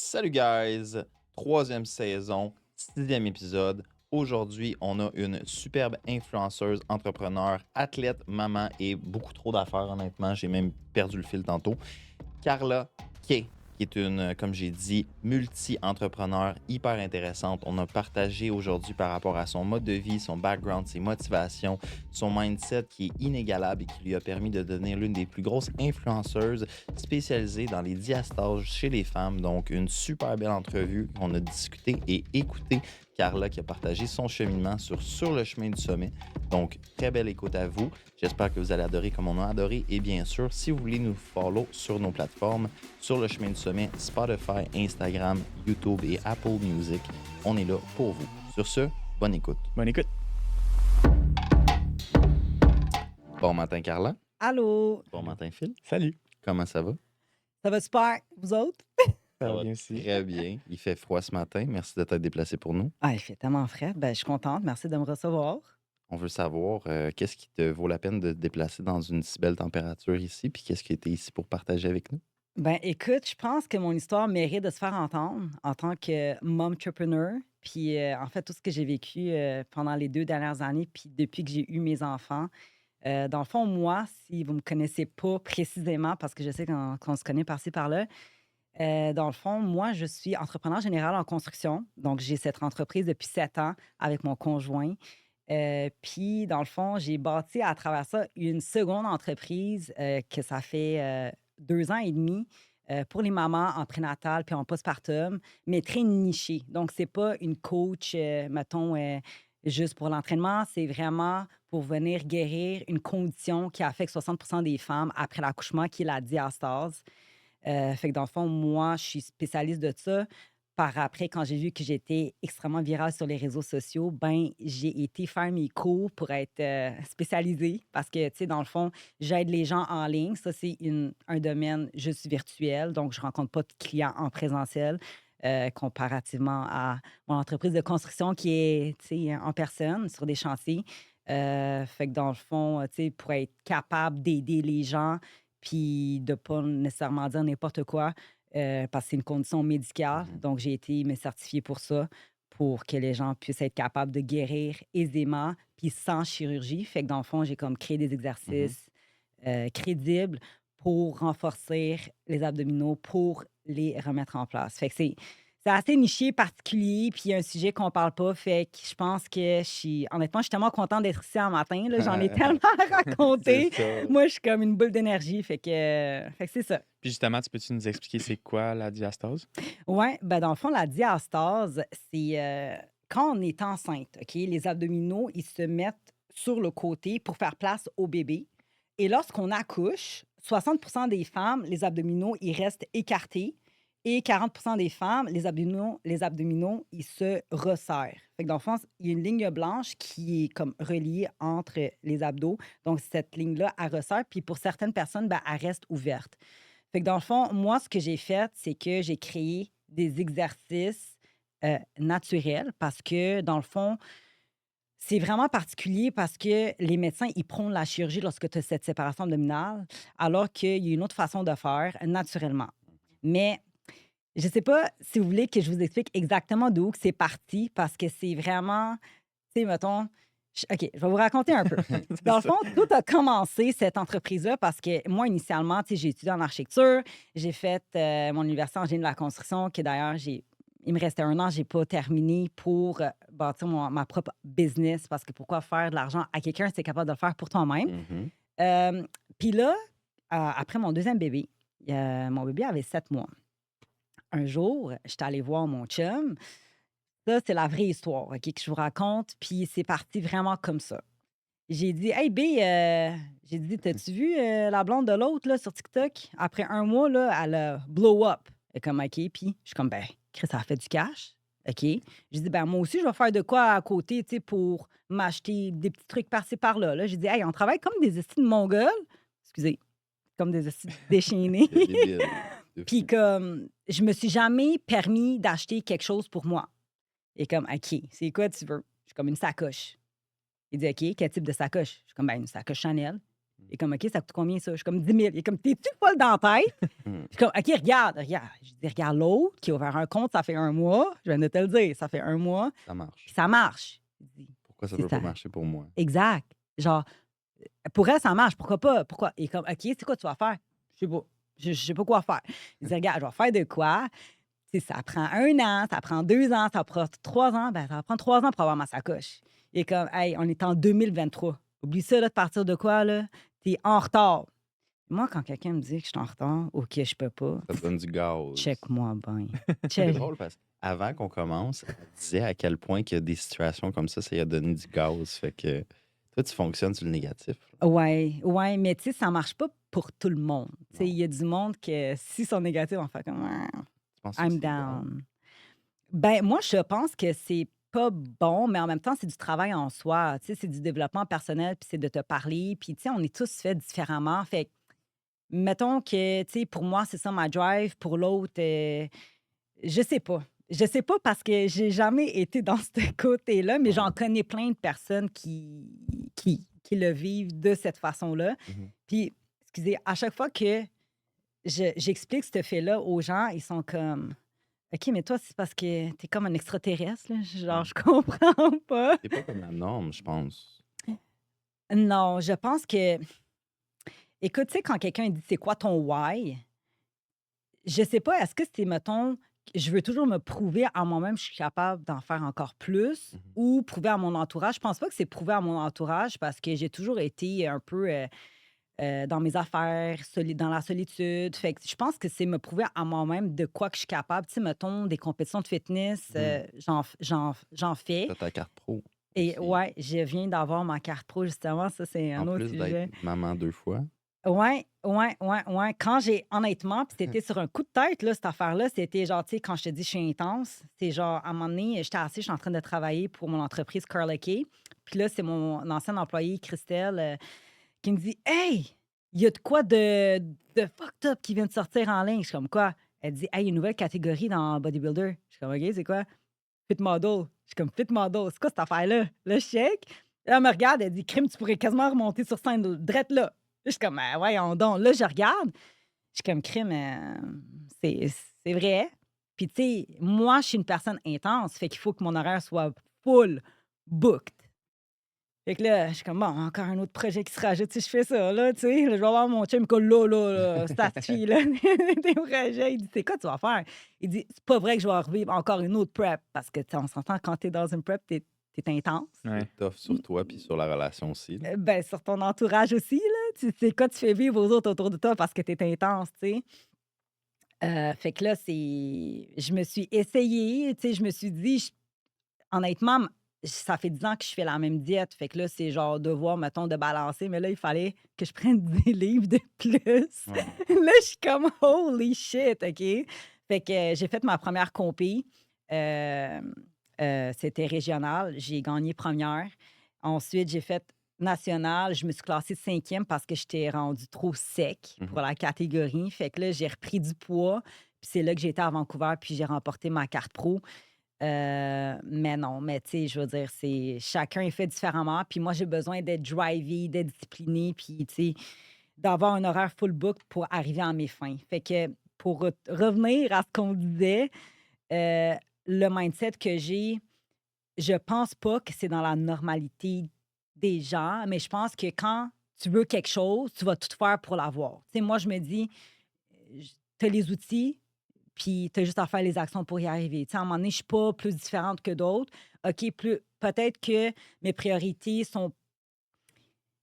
Salut guys! Troisième saison, sixième épisode. Aujourd'hui, on a une superbe influenceuse, entrepreneur, athlète, maman et beaucoup trop d'affaires, honnêtement. J'ai même perdu le fil tantôt. Carla Kay, qui est une, comme j'ai dit, multi-entrepreneur hyper intéressante. On a partagé aujourd'hui par rapport à son mode de vie, son background, ses motivations, son mindset qui est inégalable et qui lui a permis de devenir l'une des plus grosses influenceuses spécialisées dans les diastases chez les femmes. Donc, une super belle entrevue. On a discuté et écouté Carla qui a partagé son cheminement sur le chemin du sommet. Donc, très belle écoute à vous. J'espère que vous allez adorer comme on a adoré. Et bien sûr, si vous voulez nous follow sur nos plateformes, sur le chemin du sommet, Spotify, Instagram, YouTube et Apple Music, on est là pour vous. Sur ce, bonne écoute. Bonne écoute. Bon matin, Carla. Allô? Bon matin, Phil. Salut. Comment ça va? Ça va super? Vous autres? Ça va bien aussi. Très bien. Il fait froid ce matin. Merci de t'être déplacé pour nous. Ah, il fait tellement frais. Ben, je suis contente. Merci de me recevoir. On veut savoir qu'est-ce qui te vaut la peine de te déplacer dans une si belle température ici, puis qu'est-ce qui était ici pour partager avec nous? Ben, écoute, je pense que mon histoire mérite de se faire entendre en tant que momtrepreneur. Puis, en fait, tout ce que j'ai vécu pendant les 2 dernières années, puis depuis que j'ai eu mes enfants. Dans le fond, moi, si vous ne me connaissez pas précisément, parce que je sais qu'on se connaît par-ci, par-là, dans le fond, moi, je suis entrepreneur général en construction. Donc, j'ai cette entreprise depuis 7 ans avec mon conjoint. Puis, dans le fond, j'ai bâti à travers ça une seconde entreprise que ça fait 2 ans et demi pour les mamans en prénatal puis en postpartum, mais très nichée. Donc, c'est pas une coach, mettons, juste pour l'entraînement. C'est vraiment pour venir guérir une condition qui affecte 60 des femmes après l'accouchement, qui est la diastase. Fait que dans le fond, moi, je suis spécialiste de ça. Par après, quand j'ai vu que j'étais extrêmement virale sur les réseaux sociaux, ben j'ai été faire mes cours pour être spécialisée parce que, tu sais, dans le fond, j'aide les gens en ligne. Ça, c'est un domaine juste virtuel. Donc, je rencontre pas de clients en présentiel comparativement à mon entreprise de construction qui est, tu sais, en personne sur des chantiers. Fait que dans le fond, tu sais, pour être capable d'aider les gens, puis de pas nécessairement dire n'importe quoi, parce que c'est une condition médicale. Mhm. Donc, j'ai été me certifier pour ça, pour que les gens puissent être capables de guérir aisément, puis sans chirurgie. Fait que dans le fond, j'ai comme créé des Mhm. exercices crédibles pour renforcer les abdominaux, pour les remettre en place. Fait que c'est assez niché, particulier, puis un sujet qu'on parle pas. Fait que je pense que honnêtement, je suis tellement contente d'être ici un matin. Là, j'en ai tellement à raconter. C'est ça. Moi, je suis comme une boule d'énergie. Fait que c'est ça. Puis justement, peux-tu nous expliquer c'est quoi la diastase? Ouais, ben dans le fond, la diastase, c'est quand on est enceinte, OK? Les abdominaux, ils se mettent sur le côté pour faire place au bébé. Et lorsqu'on accouche, 60 des femmes, les abdominaux, ils restent écartés. Et 40 des femmes, les abdominaux, ils se resserrent. Fait que dans le fond, il y a une ligne blanche qui est comme reliée entre les abdos. Donc, cette ligne-là, elle resserre. Puis pour certaines personnes, ben, elle reste ouverte. Fait que dans le fond, moi, ce que j'ai fait, c'est que j'ai créé des exercices naturels parce que, dans le fond, c'est vraiment particulier parce que les médecins, ils prônent la chirurgie lorsque tu as cette séparation abdominale, alors qu'il y a une autre façon de faire naturellement. Mais je ne sais pas si vous voulez que je vous explique exactement d'où que c'est parti parce que c'est vraiment, tu sais, mettons, OK, je vais vous raconter un peu. Dans le C'est ça. fond, tout a commencé, cette entreprise-là, parce que moi, initialement, tu sais, j'ai étudié en architecture. J'ai fait mon université en génie de la construction, que d'ailleurs, il me restait 1 an, j'ai pas terminé pour bâtir ma propre business, parce que pourquoi faire de l'argent à quelqu'un si tu es capable de le faire pour toi-même? Mhm. Euh, Puis là, après mon deuxième bébé, mon bébé avait 7 mois. Un jour, j'étais allée voir mon chum. Ça, c'est la vraie histoire, OK, que je vous raconte. Puis c'est parti vraiment comme ça. J'ai dit: «Hey B, j'ai dit: «T'as-tu vu, la blonde de l'autre là sur TikTok? Après 1 mois là, elle a blow up». Elle est comme: «OK». Puis je suis comme: «Ben, Chris, ça a fait du cash». OK. J'ai dit: «Ben, moi aussi, je vais faire de quoi à côté, tu sais, pour m'acheter des petits trucs par-ci par-là». Là, j'ai dit: «Hey, on travaille comme des estis de Mongols». Excusez, comme des estis déchaînés. C'est débile. De Puis fou. comme, je me suis jamais permis d'acheter quelque chose pour moi. Et comme: «OK, c'est quoi tu veux?» Je suis comme: «Une sacoche». Il dit: «OK, quel type de sacoche?» Je suis comme: «Ben, une sacoche Chanel». Il est comme, OK, ça coûte combien ça? Je suis comme 10 000. Il est comme, t'es-tu folle dans la tête? Mm. Je suis comme, OK, regarde. Je dis, regarde l'autre qui a ouvert un compte, ça fait 1 mois. Je viens de te le dire, ça fait 1 mois. Ça marche. Puis ça marche. Je dis, Pourquoi ça c'est peut ça. pas marcher pour moi? Exact. Genre, pour elle, ça marche. Pourquoi pas? Pourquoi? Et comme, OK, c'est quoi tu vas faire? Je sais pas. Je sais pas quoi faire. Je dis, regarde, je vais faire de quoi? Tu sais, ça prend 1 an, ça prend 2 ans, ça prend 3 ans. Ben, ça va prendre 3 ans pour avoir ma sacoche. Et comme, hey, on est en 2023. Oublie ça, là, de partir de quoi, là? T'es en retard. Moi, quand quelqu'un me dit que je suis en retard ou que je peux pas, Ça te donne du gaz. check-moi bien. C'est Check. drôle parce qu'avant qu'on commence, elle disait à quel point qu'il y a des situations comme ça a donné du gaz. Fait que toi, tu fonctionnes sur le négatif. Ouais, mais tu sais, ça marche pas pour tout le monde. Tu sais, Non. il y a du monde que si sont négatifs, on fait comme Tu penses que I'm c'est bon? down. Ben, moi, je pense que c'est pas bon, mais en même temps, c'est du travail en soi. Tu sais, c'est du développement personnel, puis c'est de te parler. Puis, tu sais, on est tous faits différemment. Fait que, mettons que, tu sais, pour moi, c'est ça ma drive. Pour l'autre, je sais pas. Je sais pas parce que j'ai jamais été dans ce côté-là, mais Ouais. j'en connais plein de personnes qui le vivent de cette façon-là. Mhm. Puis, excusez, à chaque fois que j'explique ce fait-là aux gens, ils sont comme OK, mais toi, c'est parce que t'es comme un extraterrestre, là. Genre, Ouais. je comprends pas. C'est pas comme la norme, je pense. Non, je pense que. Écoute, tu sais, quand quelqu'un dit c'est quoi ton why, je sais pas, est-ce que c'est, mettons, je veux toujours me prouver à moi-même que je suis capable d'en faire encore plus Mhm. ou prouver à mon entourage. Je pense pas que c'est prouver à mon entourage parce que j'ai toujours été un peu dans mes affaires, dans la solitude. Fait que je pense que c'est me prouver à moi-même de quoi que je suis capable. Tu sais, mettons, des compétitions de fitness, Mhm. j'en fais. T'as ta carte pro Et aussi. ouais, je viens d'avoir ma carte pro, justement. Ça, c'est En un autre plus sujet. d'être maman 2 fois. Ouais. Quand j'ai, honnêtement, puis c'était sur un coup de tête, là, cette affaire-là, c'était genre, tu sais, quand je te dis je suis intense, c'est genre, à un moment donné, j'étais assise, je suis en train de travailler pour mon entreprise Carla Kay. Puis là, c'est mon ancienne employée, Christelle, qui me dit Hey, il y a de quoi de fucked up qui vient de sortir en ligne. Je suis comme quoi? Elle dit Hey, il y a une nouvelle catégorie dans Bodybuilder. Je suis comme OK, c'est quoi? Fit model. Je suis comme Fit model. C'est quoi cette affaire-là? Là, je check. Là, elle me regarde, elle dit Crime, tu pourrais quasiment remonter sur scène, drette là. Là, je suis comme voyons donc. Là, je regarde. Je suis comme Crime, c'est c'est vrai. Puis, tu sais, moi, je suis une personne intense. Fait qu'il faut que mon horaire soit full booked. Fait que là, je suis comme, bon, encore un autre projet qui se rajoute si je fais ça, là, tu sais. Là, je vais voir mon chum, comme là, c'est ta fille, là, des projets. Il dit, c'est quoi tu vas faire? Il dit, c'est pas vrai que je vais revivre encore une autre prep. Parce que, tu sais, on s'entend, quand t'es dans une prep, t'es intense. Ouais. C'est tough sur toi puis sur la relation aussi. Là. Ben, sur ton entourage aussi, là. Tu sais quoi tu fais vivre aux autres autour de toi parce que t'es intense, tu sais. Fait que là, je me suis essayée, tu sais, je me suis dit, honnêtement, ça fait 10 ans que je fais la même diète. Fait que là, c'est genre devoir, mettons, de balancer. Mais là, il fallait que je prenne 10 livres de plus. Ouais. Là, je suis comme holy shit, OK? Fait que j'ai fait ma première compé. Euh, C'était régional. J'ai gagné première. Ensuite, j'ai fait national. Je me suis classée 5e parce que j'étais rendue trop sec Mhm. pour la catégorie. Fait que là, j'ai repris du poids. Puis c'est là que j'étais à Vancouver. Puis j'ai remporté ma carte pro. Mais non, mais tu sais, je veux dire, c'est chacun est fait différemment. Puis moi, j'ai besoin d'être drivé, d'être discipliné, puis tu sais, d'avoir un horaire full book pour arriver à mes fins. Fait que pour revenir à ce qu'on disait, euh, le mindset que j'ai, je pense pas que c'est dans la normalité des gens, mais je pense que quand tu veux quelque chose, tu vas tout faire pour l'avoir. Tu sais, moi, je me dis, tu as les outils, puis tu as juste à faire les actions pour y arriver. Tu sais, à un moment donné, je suis pas plus différente que d'autres. OK, peut-être que mes priorités sont.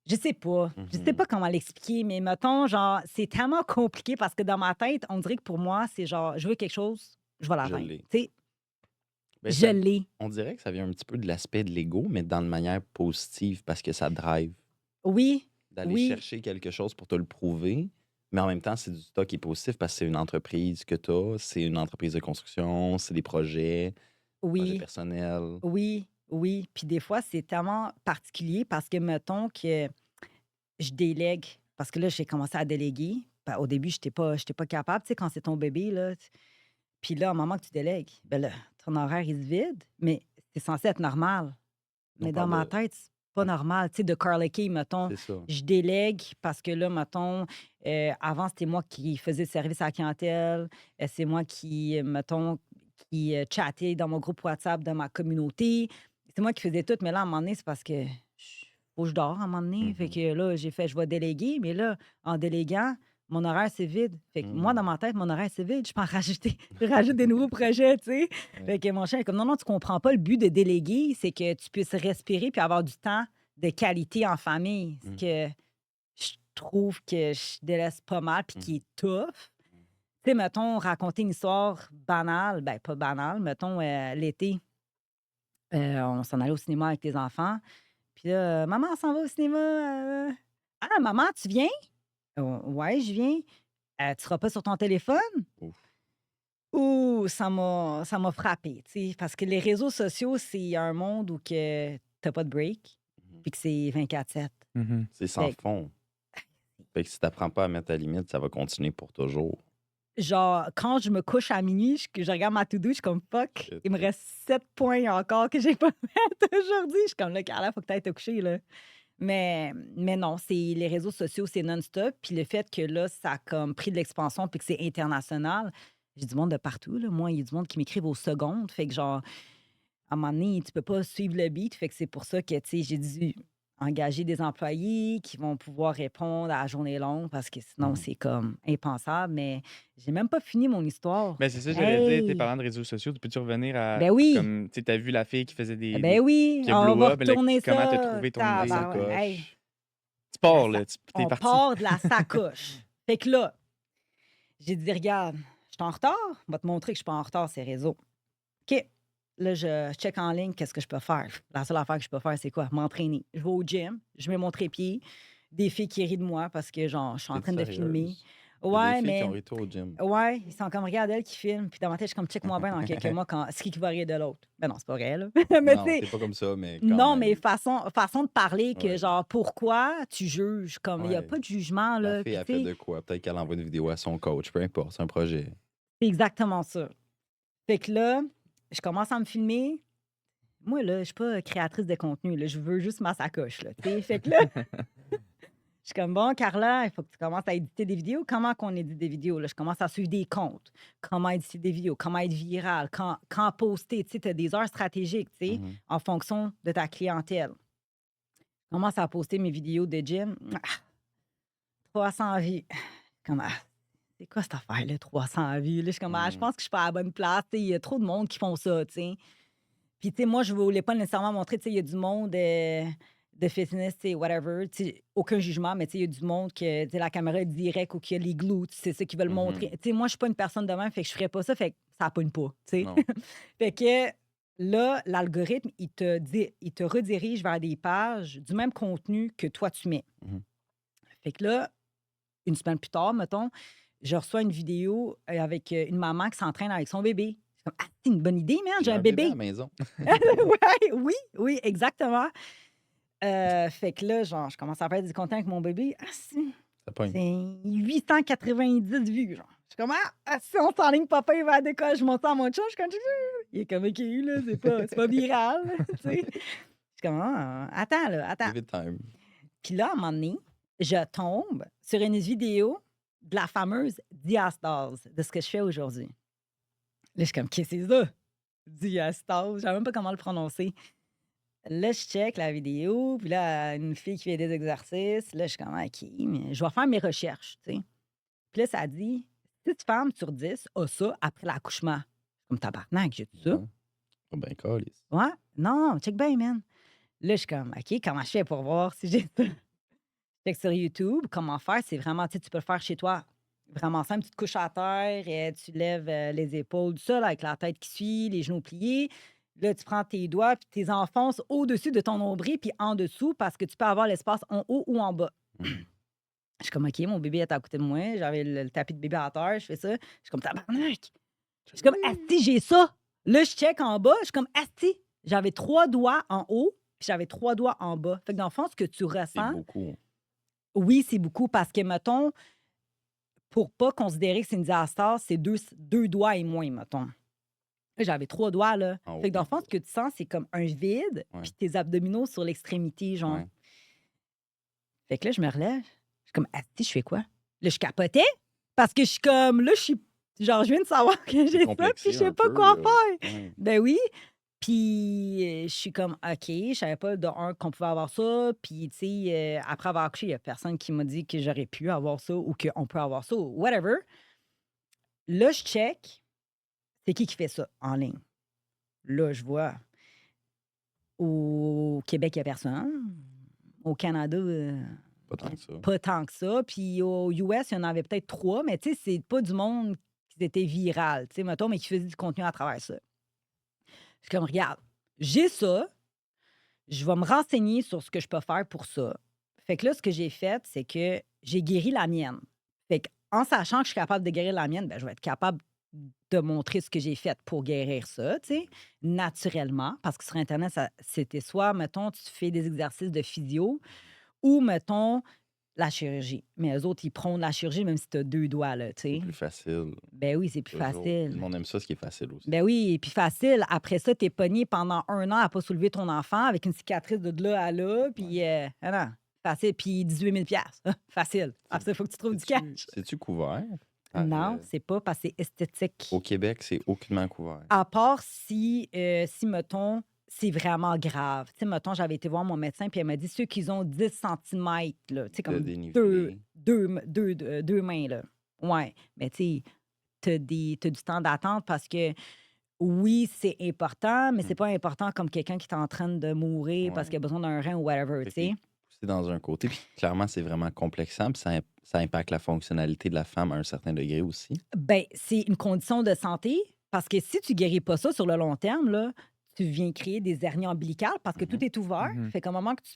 Je sais Mhm. pas comment l'expliquer, mais mettons, genre, c'est tellement compliqué parce que dans ma tête, on dirait que pour moi, c'est genre, je veux quelque chose, je vais Je l'atteindre. l'ai. Tu sais, Ben, je ça, l'ai. on dirait que ça vient un petit peu de l'aspect de l'ego, mais dans une manière positive parce que ça drive Oui, d'aller oui, chercher quelque chose pour te le prouver. Mais en même temps, c'est du stock qui est positif parce que c'est une entreprise que tu as, c'est une entreprise de construction, c'est des projets oui, personnels. oui. Puis des fois, c'est tellement particulier parce que, mettons que je délègue. Parce que là, j'ai commencé à déléguer. Ben, au début, je n'étais pas capable. Tu sais, quand c'est ton bébé, là. Puis là, au moment que tu délègues, ben là, ton horaire, il se vide, mais c'est censé être normal. On Mais dans parle ma de tête, c'est pas normal. Tu sais, de Carly Kay, mettons, C'est ça. je délègue parce que là, mettons, avant, c'était moi qui faisais le service à la clientèle. C'est moi qui, mettons, qui chattais dans mon groupe WhatsApp de ma communauté. C'est moi qui faisais tout. Mais là, à un moment donné, c'est parce que faut que je dors à un moment donné. Fait que là, j'ai fait, je vais déléguer. Mais là, en déléguant, mon horaire, c'est vide. Fait que moi, dans ma tête, mon horaire, c'est vide. Je peux en rajouter. Je rajoute des nouveaux projets, tu sais. Fait que mon chien est comme, non, tu comprends pas. Le but de déléguer, c'est que tu puisses respirer puis avoir du temps de qualité en famille. Ce que je trouve que je délaisse pas mal puis qui est tough. Tu sais, mettons, raconter une histoire banale, ben pas banale, mettons, l'été, on s'en allait au cinéma avec les enfants. Puis là, maman, on s'en va au cinéma. Ah, maman, tu viens? Ouais, je viens. Tu seras pas sur ton téléphone? Ouf. Ouh, ça m'a frappé, tu sais, parce que les réseaux sociaux, c'est un monde où que t'as pas de break, puis que c'est 24/7. C'est sans Fait que, fond. Fait que si t'apprends pas à mettre ta limite, ça va continuer pour toujours. genre, quand je me couche à minuit, je regarde ma to-do, je suis comme fuck, Shit. il me reste 7 points encore que j'ai pas fait aujourd'hui. Je suis comme là, Carla, faut que t'ailles te coucher, là. Mais non, c'est les réseaux sociaux, c'est non-stop. Puis le fait que là, ça a comme pris de l'expansion puis que c'est international, j'ai du monde de partout, là. Moi, il y a du monde qui m'écrivent aux secondes. Fait que genre, à un moment donné, tu peux pas suivre le beat. Fait que c'est pour ça que, tu sais, j'ai dû engager des employés qui vont pouvoir répondre à la journée longue parce que sinon, c'est comme impensable. Mais j'ai même pas fini mon histoire. Ben, c'est ça, j'allais dire, tu sais, Hey! parlant de réseaux sociaux, peux-tu revenir à, Ben oui! comme, tu sais, t'as vu la fille qui faisait Ben oui! qui a On blow va up, là, retourner comment t'as ça. trouvé ton La idée? Tabarouette. Hey! sacoche. Tu pars, La là, sa- t'es On parti. part de la sacoche. Fait que là, j'ai dit, regarde, je suis en retard. Je vais te montrer que je suis pas en retard, ces réseaux. OK. Là, je check en ligne, qu'est-ce que je peux faire? La seule affaire que je peux faire, c'est quoi? M'entraîner. Je vais au gym, je mets mon trépied, des filles qui rient de moi parce que, genre, je suis en T'es train de filmer. sérieuse? Il y a des Ouais, filles qui mais. ont ri toi au gym. Ouais, ils sont comme, regarde elle qui filme. Puis dans ma tête, je suis comme, check-moi bien dans quelques mois, ce qui va rire de l'autre. Ben non, c'est pas vrai, là. Mais tu Non, sais, t'es pas comme ça, mais quand non, même. mais façon de parler que, Ouais. genre, pourquoi tu juges? Comme, il n'y a Ouais. pas de jugement, La là. fille Puis, a tu fait sais, de quoi? Peut-être qu'elle envoie une vidéo à son coach, peu importe, c'est un projet. c'est exactement ça. Fait que là, je commence à me filmer. Moi, là, je suis pas créatrice de contenu, là. Je veux juste ma sacoche, là, tu sais. Fait que là, je suis comme, bon, Carla, il faut que tu commences à éditer des vidéos. Comment qu'on édite des vidéos? Là? Je commence à suivre des comptes. Comment éditer des vidéos? Comment être viral? Quand poster? Tu sais, tu as des heures stratégiques, tu sais, en fonction de ta clientèle. Je commence à poster mes vidéos de gym. 300 vues. Comme, c'est quoi cette affaire-là, 300 vues? Là, je suis comme, je pense que je suis pas à la bonne place. Tu sais, il y a trop de monde qui font ça, tu sais. Puis, tu sais, moi, je voulais pas nécessairement montrer, tu sais, il y a du monde de fitness, tu sais, whatever. Tu sais, aucun jugement, mais tu sais, il y a du monde que, tu sais, la caméra est direct ou qu'il y a les glutes, c'est ça qu'ils veulent montrer. Tu sais, moi, je suis pas une personne de même, fait que je ferais pas ça, fait que ça pogne pas, tu sais. Non. Fait que là, l'algorithme, il te redirige vers des pages du même contenu que toi, tu mets. Fait que là, une semaine plus tard, mettons, je reçois une vidéo avec une maman qui s'entraîne avec son bébé. Je suis comme, c'est une bonne idée, man, j'ai un bébé. à la maison. Ouais, oui, exactement. Fait que là, genre, je commence à faire du contenu avec mon bébé. C'est Ça pogne. 890 vues, genre. Je suis comme, si on s'enligne, papa, il va à l'école, je monte ça à mon chum, je suis comme, il est comme, OK, là, c'est pas viral, tu sais. Je suis comme, attends. Give it time. Puis là, à un moment donné, je tombe sur une vidéo de la fameuse diastase, de ce que je fais aujourd'hui. Là, je suis comme, qu'est-ce que c'est ça? Diastase, je savais même pas comment le prononcer. Là, je check la vidéo, puis là, une fille qui fait des exercices. Là, je suis comme, OK, mais je vais faire mes recherches, tu sais. Puis là, ça dit, 6 femmes sur 10 ont ça après l'accouchement. Comme tabarnak, j'ai tout ça. Oh ben, calice. Ouais, non, check bien, man. Là, je suis comme, OK, comment je fais pour voir si j'ai ça? Je check sur YouTube, comment faire, c'est vraiment, tu sais, tu peux le faire chez toi. Vraiment simple, tu te couches à terre, et tu lèves les épaules du sol avec la tête qui suit, les genoux pliés. Là, tu prends tes doigts puis tu les enfonces au-dessus de ton nombril puis en dessous parce que tu peux avoir l'espace en haut ou en bas. Je suis comme, OK, mon bébé est à côté de moi. J'avais le tapis de bébé à terre. Je fais ça. Je suis comme, tabarnak. Je suis comme, asti, j'ai ça. Là, je check en bas. Je suis comme, asti. J'avais 3 doigts en haut puis j'avais 3 doigts en bas. Fait que dans le fond, ce que tu C'est ressens, beaucoup. oui, c'est beaucoup parce que, mettons, pour pas considérer que c'est une diastase, c'est deux doigts et moins, mettons. Là, j'avais 3 doigts, là. Oh Fait que dans le my fond, ce que tu sens, c'est comme un vide, Ouais. puis tes abdominaux sur l'extrémité, genre. Ouais. Fait que là, je me relève. Je suis comme, asti, je fais quoi? Là, je capotais parce que je suis comme, là, je suis. Genre, je viens de savoir que j'ai ça, puis Complexé je sais un pas peu, quoi là. faire. Ouais. Ben oui. Puis, je suis comme, OK, je savais pas de un qu'on pouvait avoir ça. Puis, tu sais, après avoir accouché, il y a personne qui m'a dit que j'aurais pu avoir ça ou qu'on peut avoir ça ou whatever. Là, je check, c'est qui fait ça en ligne? Là, je vois, au Québec, il y a personne. Au Canada, Pas tant que ça. pas tant que ça. Puis aux US, il y en avait peut-être 3, mais tu sais, c'est pas du monde qui était viral, tu sais, mettons, mais qui faisait du contenu à travers ça. Je suis comme, regarde, j'ai ça, je vais me renseigner sur ce que je peux faire pour ça. Fait que là, ce que j'ai fait, c'est que j'ai guéri la mienne. Fait qu'en sachant que je suis capable de guérir la mienne, ben, je vais être capable de montrer ce que j'ai fait pour guérir ça, tu sais, naturellement. Parce que sur Internet, c'était soit, mettons, tu fais des exercices de physio ou, mettons, la chirurgie. Mais eux autres, ils prônent la chirurgie même si tu as 2 doigts, là, tu C'est sais. plus facile. Ben oui, c'est plus Toujours. Le facile. monde aime ça, ce qui est facile aussi. Ben oui, et puis facile. Après ça, t'es pogné pendant 1 an à pas soulever ton enfant avec une cicatrice de là à là, puis ah non, facile. Puis 18 000 facile. Après ça, il faut que tu trouves du cash. C'est-tu couvert? Non, c'est pas parce que c'est esthétique. Au Québec, c'est aucunement couvert. À part si, mettons, c'est vraiment grave. Tu sais, mettons, j'avais été voir mon médecin, puis elle m'a dit ceux qui ont 10 centimètres, là, tu sais, De comme dénivelé. deux mains, là. Ouais. Mais tu sais, t'as du temps d'attente parce que oui, c'est important, mais c'est pas important comme quelqu'un qui est en train de mourir parce Ouais. qu'il a besoin d'un rein ou whatever, Fait tu sais. que c'est dans un côté. Puis clairement, c'est vraiment complexant. Puis ça impacte la fonctionnalité de la femme à un certain degré aussi. Ben, c'est une condition de santé parce que si tu guéris pas ça sur le long terme, là, tu viens créer des hernies ombilicales parce que tout est ouvert. Mhm. Fait qu'au moment que tu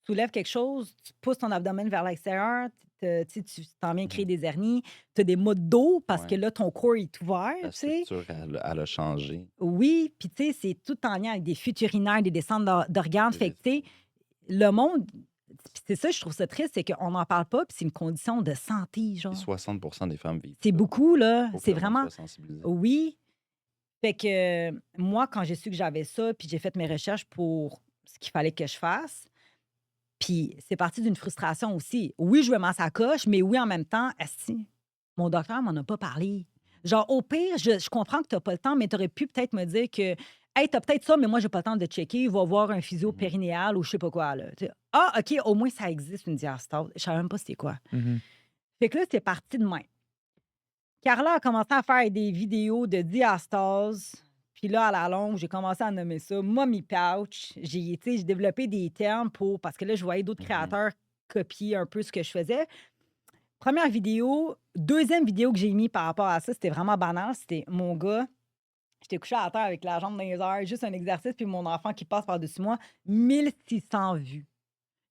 soulèves quelque chose, tu pousses ton abdomen vers l'extérieur, tu t'en viens créer des hernies, tu as des maux de dos parce que Ouais. là, ton corps est ouvert, La tu sais. structure, elle a changé. Oui, puis tu sais, c'est tout en lien avec des fuites urinaires, des descentes d'organes. C'est Fait que, tu sais, le monde, puis c'est ça, je trouve ça triste, c'est qu'on n'en parle pas, puis c'est une condition de santé, Puis genre. 60% des femmes vivent C'est ça. beaucoup, là. Faut que C'est le monde vraiment. soit sensibilisé. Oui. Fait que moi, quand j'ai su que j'avais ça, puis j'ai fait mes recherches pour ce qu'il fallait que je fasse, puis c'est parti d'une frustration aussi. Oui, je veux ma sacoche, mais oui, en même temps, asti, mon docteur m'en a pas parlé. Genre, au pire, je comprends que tu n'as pas le temps, mais tu aurais pu peut-être me dire que, hey, tu as peut-être ça, mais moi, j'ai pas le temps de checker. Va voir un physio périnéal ou je sais pas quoi. Là. Tu sais, ah, OK, au moins, ça existe une diastase. Je savais même pas c'était quoi. Mhm. Fait que là, c'est parti de même. Carla a commencé à faire des vidéos de diastase. Puis là, à la longue, j'ai commencé à nommer ça mommy pouch. J'ai développé des termes pour. Parce que là, je voyais d'autres créateurs copier un peu ce que je faisais. Première vidéo, deuxième vidéo que j'ai mis par rapport à ça, c'était vraiment banal. C'était mon gars. J'étais couché à terre avec la jambe dans les airs, juste un exercice, puis mon enfant qui passe par-dessus moi. 1600 vues.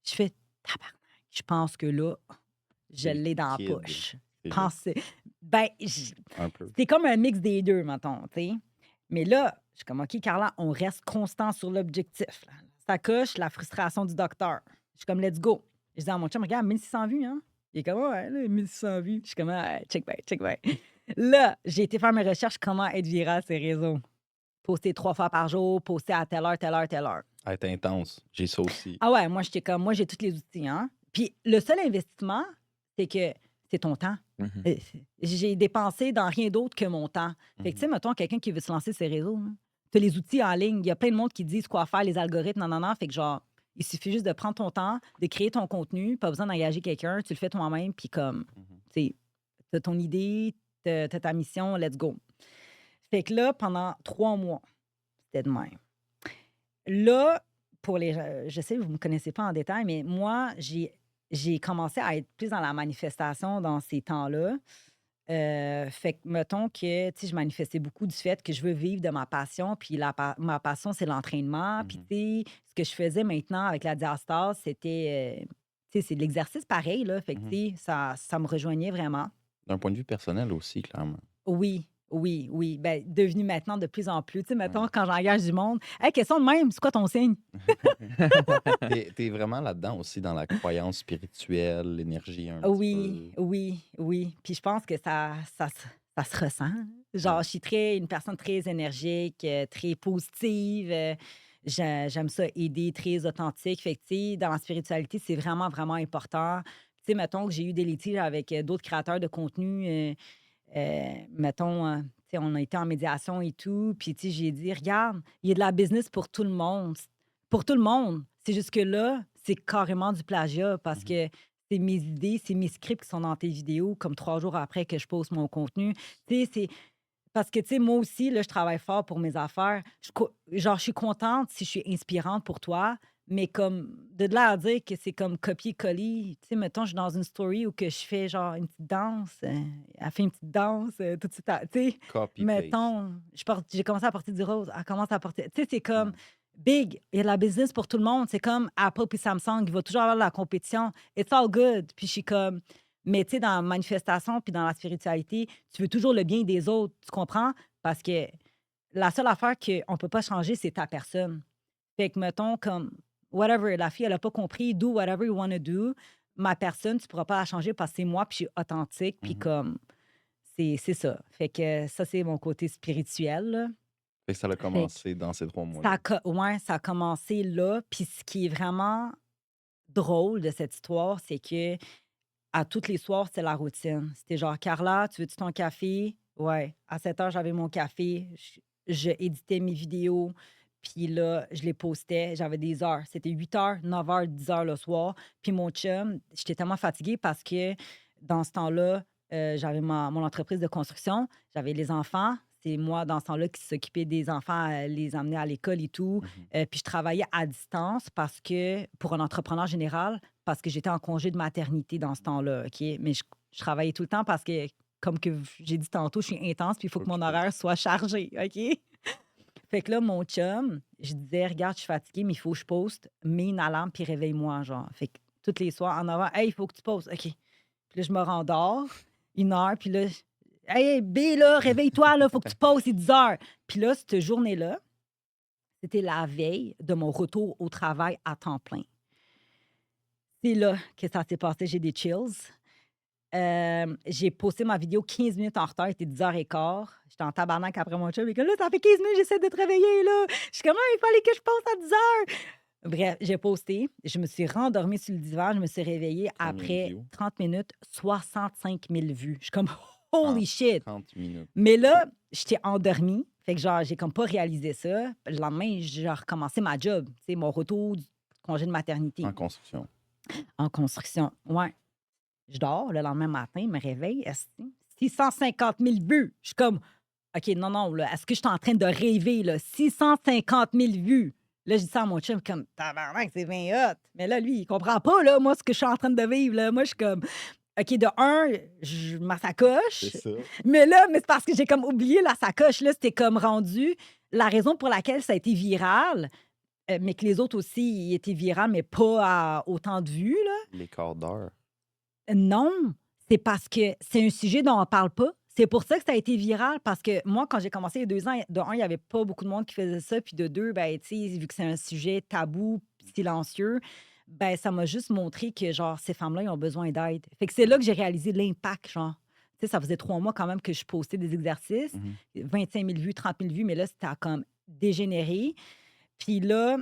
Je fais tabarnak. Je pense que là, je C'est l'ai dans la kid. poche. C'est Pensez. Ben, un peu. c'est comme un mix des deux, mettons, tu sais. Mais là, je suis comme, OK, Carla, on reste constant sur l'objectif. Là. Ça coche la frustration du docteur. Je suis comme, let's go. Je dis à mon chum, regarde, 1600 vues, hein? Il est comme, ouais, là, 1600 vues. Je suis comme, ah, check back, check back. Là, j'ai été faire mes recherches, comment être viral sur ces réseaux. Poster 3 fois par jour, poster à telle heure, telle heure, telle heure. Être intense. J'ai ça aussi. Ah ouais, moi, j'étais comme, moi, j'ai tous les outils, hein? Puis le seul investissement, c'est que c'est ton temps. Mhm. J'ai dépensé dans rien d'autre que mon temps. Fait que, tu sais, mettons, quelqu'un qui veut se lancer sur ces réseaux, tu as les outils en ligne. Il y a plein de monde qui disent quoi faire, les algorithmes, non. Fait que, genre, il suffit juste de prendre ton temps, de créer ton contenu, pas besoin d'engager quelqu'un, tu le fais toi-même, puis comme, tu sais, t'as ton idée, t'as ta mission, let's go. Fait que là, pendant 3 mois, c'était de même. Là, pour les. Je sais, vous ne me connaissez pas en détail, mais moi, j'ai commencé à être plus dans la manifestation dans ces temps-là. Fait que, mettons que, tu sais, je manifestais beaucoup du fait que je veux vivre de ma passion, puis ma passion, c'est l'entraînement. Puis, tu sais, ce que je faisais maintenant avec la diastase, c'était, tu sais, c'est de l'exercice pareil, là. Fait que, tu sais, ça me rejoignait vraiment. D'un point de vue personnel aussi, clairement. Oui, oui, oui. Ben, devenu maintenant de plus en plus. Tu sais, mettons, quand j'engage du monde, hey, question de même, c'est quoi ton signe? T'es vraiment là-dedans aussi dans la croyance spirituelle, l'énergie un petit Oui, peu. oui, oui. Puis je pense que ça ça se ressent. Genre, je suis une personne très énergique, très positive. J'aime ça aider, très authentique. Fait que, tu sais, dans la spiritualité, c'est vraiment, vraiment important. Tu sais, mettons que j'ai eu des litiges avec d'autres créateurs de contenu. Mettons, tu sais, on a été en médiation et tout. Puis, tu sais, j'ai dit, regarde, il y a de la business pour tout le monde. Pour tout le monde. C'est juste que là, c'est carrément du plagiat parce Mhm. que c'est mes idées, c'est mes scripts qui sont dans tes vidéos, comme 3 jours après que je poste mon contenu. Tu sais, c'est parce que, tu sais, moi aussi, là, je travaille fort pour mes affaires. Genre, je suis contente si je suis inspirante pour toi, mais comme, de là à dire que c'est comme copier-coller, tu sais, mettons, je suis dans une story où que je fais, genre, une petite danse, elle fait une petite danse, tout de suite, tu sais, Copy-paste. mettons, j'ai commencé à porter du rose, elle commence à porter, tu sais, c'est comme, Ouais. big, il y a de la business pour tout le monde, c'est comme Apple puis Samsung, il va toujours avoir de la compétition, it's all good, puis je suis comme, mais tu sais, dans la manifestation puis dans la spiritualité, tu veux toujours le bien des autres, tu comprends? Parce que la seule affaire qu'on ne peut pas changer, c'est ta personne. Fait que, mettons, comme, whatever, la fille, elle n'a pas compris, do whatever you want to do. Ma personne, tu ne pourras pas la changer parce que c'est moi, puis je suis authentique, puis Mhm. comme, c'est ça. Fait que ça, c'est mon côté spirituel, là. Fait que ça a Fait que commencé dans ces 3 mois-là. ouais, ça a commencé là. Puis ce qui est vraiment drôle de cette histoire, c'est que à toutes les soirs, c'était la routine. C'était genre: «Carla, tu veux-tu ton café?» «Ouais». À 7 heures, j'avais mon café. Je éditais mes vidéos, puis là, je les postais. J'avais des heures. C'était 8 heures, 9 heures, 10 heures le soir. Puis mon chum, j'étais tellement fatiguée parce que dans ce temps-là, j'avais mon entreprise de construction, j'avais les enfants. C'est moi, dans ce temps-là, qui s'occupais des enfants, les amener à l'école et tout. Mhm. Puis je travaillais à distance parce que, pour un entrepreneur général, parce que j'étais en congé de maternité dans ce temps-là, OK? Mais je travaillais tout le temps parce que, comme que j'ai dit tantôt, je suis intense, puis il faut que mon Occupé. horaire soit chargé, OK? Fait que là, mon chum, je disais: «Regarde, je suis fatiguée, mais il faut que je poste. Mets une alarme, puis réveille-moi», genre. Fait que tous les soirs, en avant: «Hey, il faut que tu postes». OK. Puis là, je me rendors 1 heure, puis là, «Hey, hey, B, là, réveille-toi, là, faut que tu postes, c'est 10 heures». Puis là, cette journée-là, c'était la veille de mon retour au travail à temps plein. C'est là que ça s'est passé, j'ai des chills. J'ai posté ma vidéo 15 minutes en retard, il était 10h15. J'étais en tabarnak après mon chum, il est comme: «Là, ça fait 15 minutes, j'essaie de te réveiller, là». Je suis comme: «Ah, il fallait que je poste à 10 heures». Bref, j'ai posté, je me suis rendormie sur le divan, je me suis réveillée Combien de après views? 30 minutes, 65 000 vues. Je suis comme: En «Holy shit!» 30 minutes. Mais là, j'étais endormie, fait que genre, j'ai comme pas réalisé ça. Le lendemain, j'ai recommencé ma job, tu sais, mon retour du congé de maternité En construction. en construction. Ouais. Je dors, le lendemain matin, je me réveille, esti, 650 000 vues. Je suis comme: «OK, non, non, là, est-ce que je suis en train de rêver, là? 650 000 vues». Là, je dis ça à mon chum comme: «Tabarnak, c'est bien hot». Mais là, lui, il comprend pas, là, moi, ce que je suis en train de vivre, là. Moi, je suis comme: «OK, de un, ma C'est sacoche». ça. Mais c'est parce que j'ai comme oublié la sacoche, là. C'était comme rendu la raison pour laquelle ça a été viral, mais que les autres aussi, ils étaient virales, mais pas à autant de vues, là. Les quarts d'heure. Non, c'est parce que c'est un sujet dont on parle pas. C'est pour ça que ça a été viral, parce que moi, quand j'ai commencé il y a 2 ans, de un, il y avait pas beaucoup de monde qui faisait ça, puis de 2, ben, tu sais, vu que c'est un sujet tabou, silencieux, ben, ça m'a juste montré que, genre, ces femmes-là, ils ont besoin d'aide. Fait que c'est là que j'ai réalisé l'impact, genre. Tu sais, ça faisait 3 mois quand même que je postais des exercices, Mhm. 25 000 vues, 30 000 vues, mais là, c'était comme dégénéré. Puis là,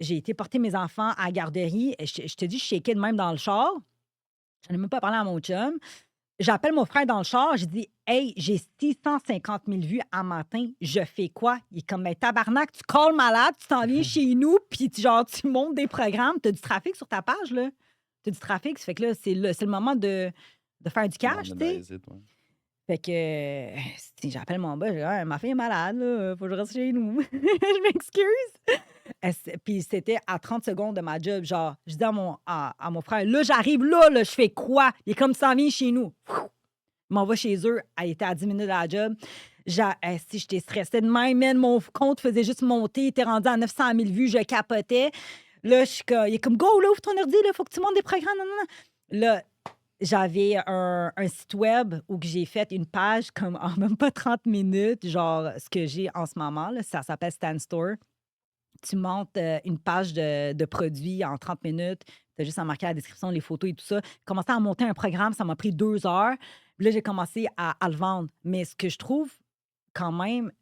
j'ai été porter mes enfants à la garderie. Et je te dis, je shakeais de même dans le char. J'en ai même pas parlé à mon chum. J'appelle mon frère dans le char, je dis: «Hey, j'ai 650 000 vues en matin, je fais quoi?» Il est comme: «Ben tabarnak, tu calls malade, tu t'en viens chez nous, puis genre, tu montes des programmes, tu as du trafic sur ta page, là. Tu as du trafic, ça fait que là, c'est le moment de faire du cash, tu sais?» Monetize it, ouais. Fait que, si j'appelle mon boss, je dis: «Ah, ma fille est malade, là, faut que je reste chez nous». Je m'excuse. Puis c'était à 30 secondes de ma job, genre, je dis à mon frère: «Là, j'arrive là, je fais quoi?» Il est comme: «S'en vient chez nous». Je m'en vais chez eux, elle était à 10 minutes de la job. Si j'étais stressée de même, man, mon compte faisait juste monter, il était rendu à 900 000 vues, je capotais. Là, je suis il est comme: «Go, là, ouvre ton ordi, là, faut que tu montes des programmes, non, non, non». Là, j'avais un site web où que j'ai fait une page comme en même pas 30 minutes, genre ce que j'ai en ce moment, là, ça s'appelle Stan Store. Tu montes, une page de produits en 30 minutes. Tu as juste à marquer la description, les photos et tout ça. Commencer à monter un programme, ça m'a pris 2 heures. Puis là, j'ai commencé à le vendre. Mais ce que je trouve quand même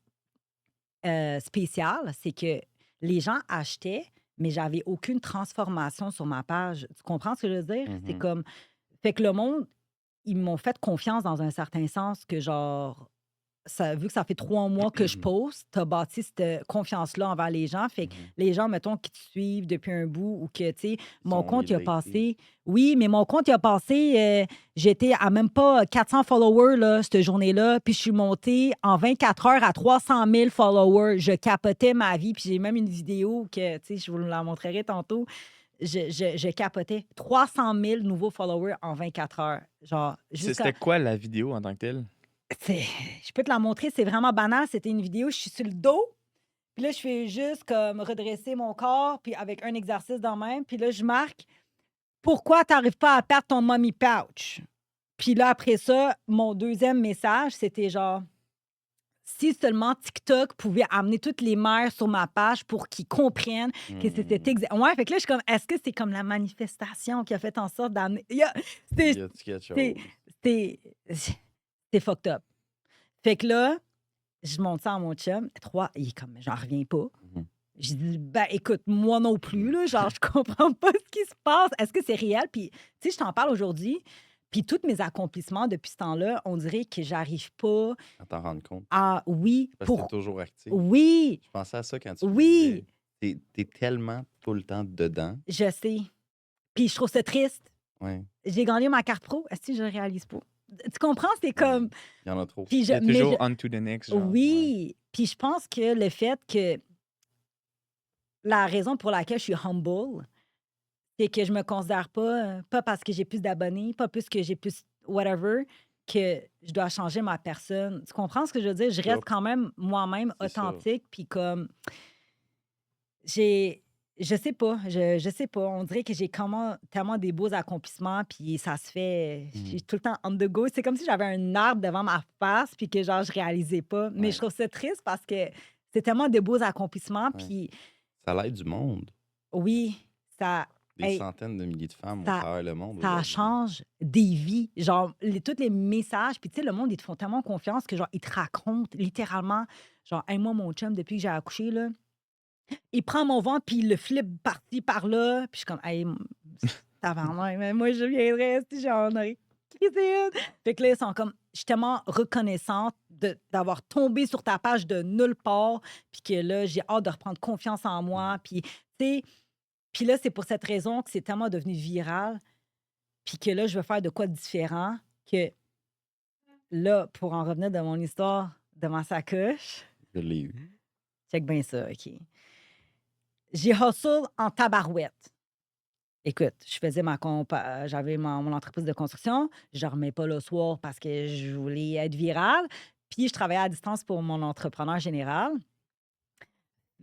spécial, c'est que les gens achetaient, mais j'avais aucune transformation sur ma page. Tu comprends ce que je veux dire? C'est Mhm. comme... Fait que le monde, ils m'ont fait confiance dans un certain sens que genre... Ça, vu que ça fait 3 mois que je poste, tu as bâti cette confiance-là envers les gens. Fait que Mhm. les gens, mettons, qui te suivent depuis un bout ou que, tu sais, Ils mon sont compte, il a related. passé. Oui, mais mon compte, il a passé. J'étais à même pas 400 followers, là, cette journée-là. Puis je suis montée en 24 heures à 300 000 followers. Je capotais ma vie. Puis j'ai même une vidéo que, tu sais, je vous la montrerai tantôt. Je capotais 300 000 nouveaux followers en 24 heures. Genre, jusqu'à. C'était quoi la vidéo en tant que telle? Je peux te la montrer, c'est vraiment banal. C'était une vidéo, je suis sur le dos, puis là, je fais juste comme redresser mon corps, puis avec un exercice dans le même, puis là, je marque pourquoi tu n'arrives pas à perdre ton mommy pouch. Puis là, après ça, mon deuxième message, c'était genre si seulement TikTok pouvait amener toutes les mères sur ma page pour qu'ils comprennent que c'était Ouais, fait que là, je suis comme, est-ce que c'est comme la manifestation qui a fait en sorte d'amener. C'est Y a-tu quelque c'est- chose? c'est- c'est fucked up. Fait que là, je monte ça à mon chum. 3, il est comme, j'en reviens pas. Mhm. Je dis, ben écoute, moi non plus, là, genre, je comprends pas ce qui se passe. Est-ce que c'est réel? Puis, tu sais, je t'en parle aujourd'hui. Puis, tous mes accomplissements depuis ce temps-là, on dirait que j'arrive pas À t'en rendre compte. à, oui, Parce que t'es pour, toujours actif. oui, Je pensais à ça quand tu me oui, disais. T'es tellement tout le temps dedans. je sais. Puis, je trouve ça triste. Ouais. J'ai gagné ma carte pro. Est-ce que je le réalise pas? Tu comprends? C'est comme. Il y en a trop. Puis Il y a mais toujours on to the next, genre. oui. Puis, je pense que le fait que la raison pour laquelle je suis humble, c'est que je me considère pas parce que j'ai plus d'abonnés, pas plus que j'ai plus whatever, que je dois changer ma personne. Tu comprends ce que je veux dire? Je Ça. reste quand même moi-même C'est ça. authentique, puis comme j'ai je sais pas, je sais pas. On dirait que j'ai tellement des beaux accomplissements, puis ça se fait. Je suis tout le temps on the go. C'est comme si j'avais un arbre devant ma face, puis que genre je réalisais pas. Mais Ouais. je trouve ça triste parce que c'est tellement de beaux accomplissements, Ouais. puis Ça l'aide du monde. oui, ça. Des Hey, centaines de milliers de femmes au ça, travers le monde ça aujourd'hui. change des vies. Genre, tous les messages, puis tu sais, le monde, ils te font tellement confiance que, genre, ils te racontent littéralement, genre, hey, moi, mon chum, depuis que j'ai accouché, là, il prend mon ventre, puis il le flippe par-ci, par-là, puis je suis comme, hey, tabarnak, mais moi, je viendrais si j'en aurais crissé une. Fait que là, ils sont comme, je suis tellement reconnaissante d'avoir tombé sur ta page de nulle part, puis que là, j'ai hâte de reprendre confiance en moi, puis, tu sais, puis là, c'est pour cette raison que c'est tellement devenu viral, puis que là, je veux faire de quoi de différent, que là, pour en revenir de mon histoire de ma sacoche, Je l'ai eu. check bien ça, OK. J'ai hustle en tabarouette. Écoute, je faisais j'avais mon entreprise de construction, je dormais pas le soir parce que je voulais être virale, puis je travaillais à distance pour mon entrepreneur général.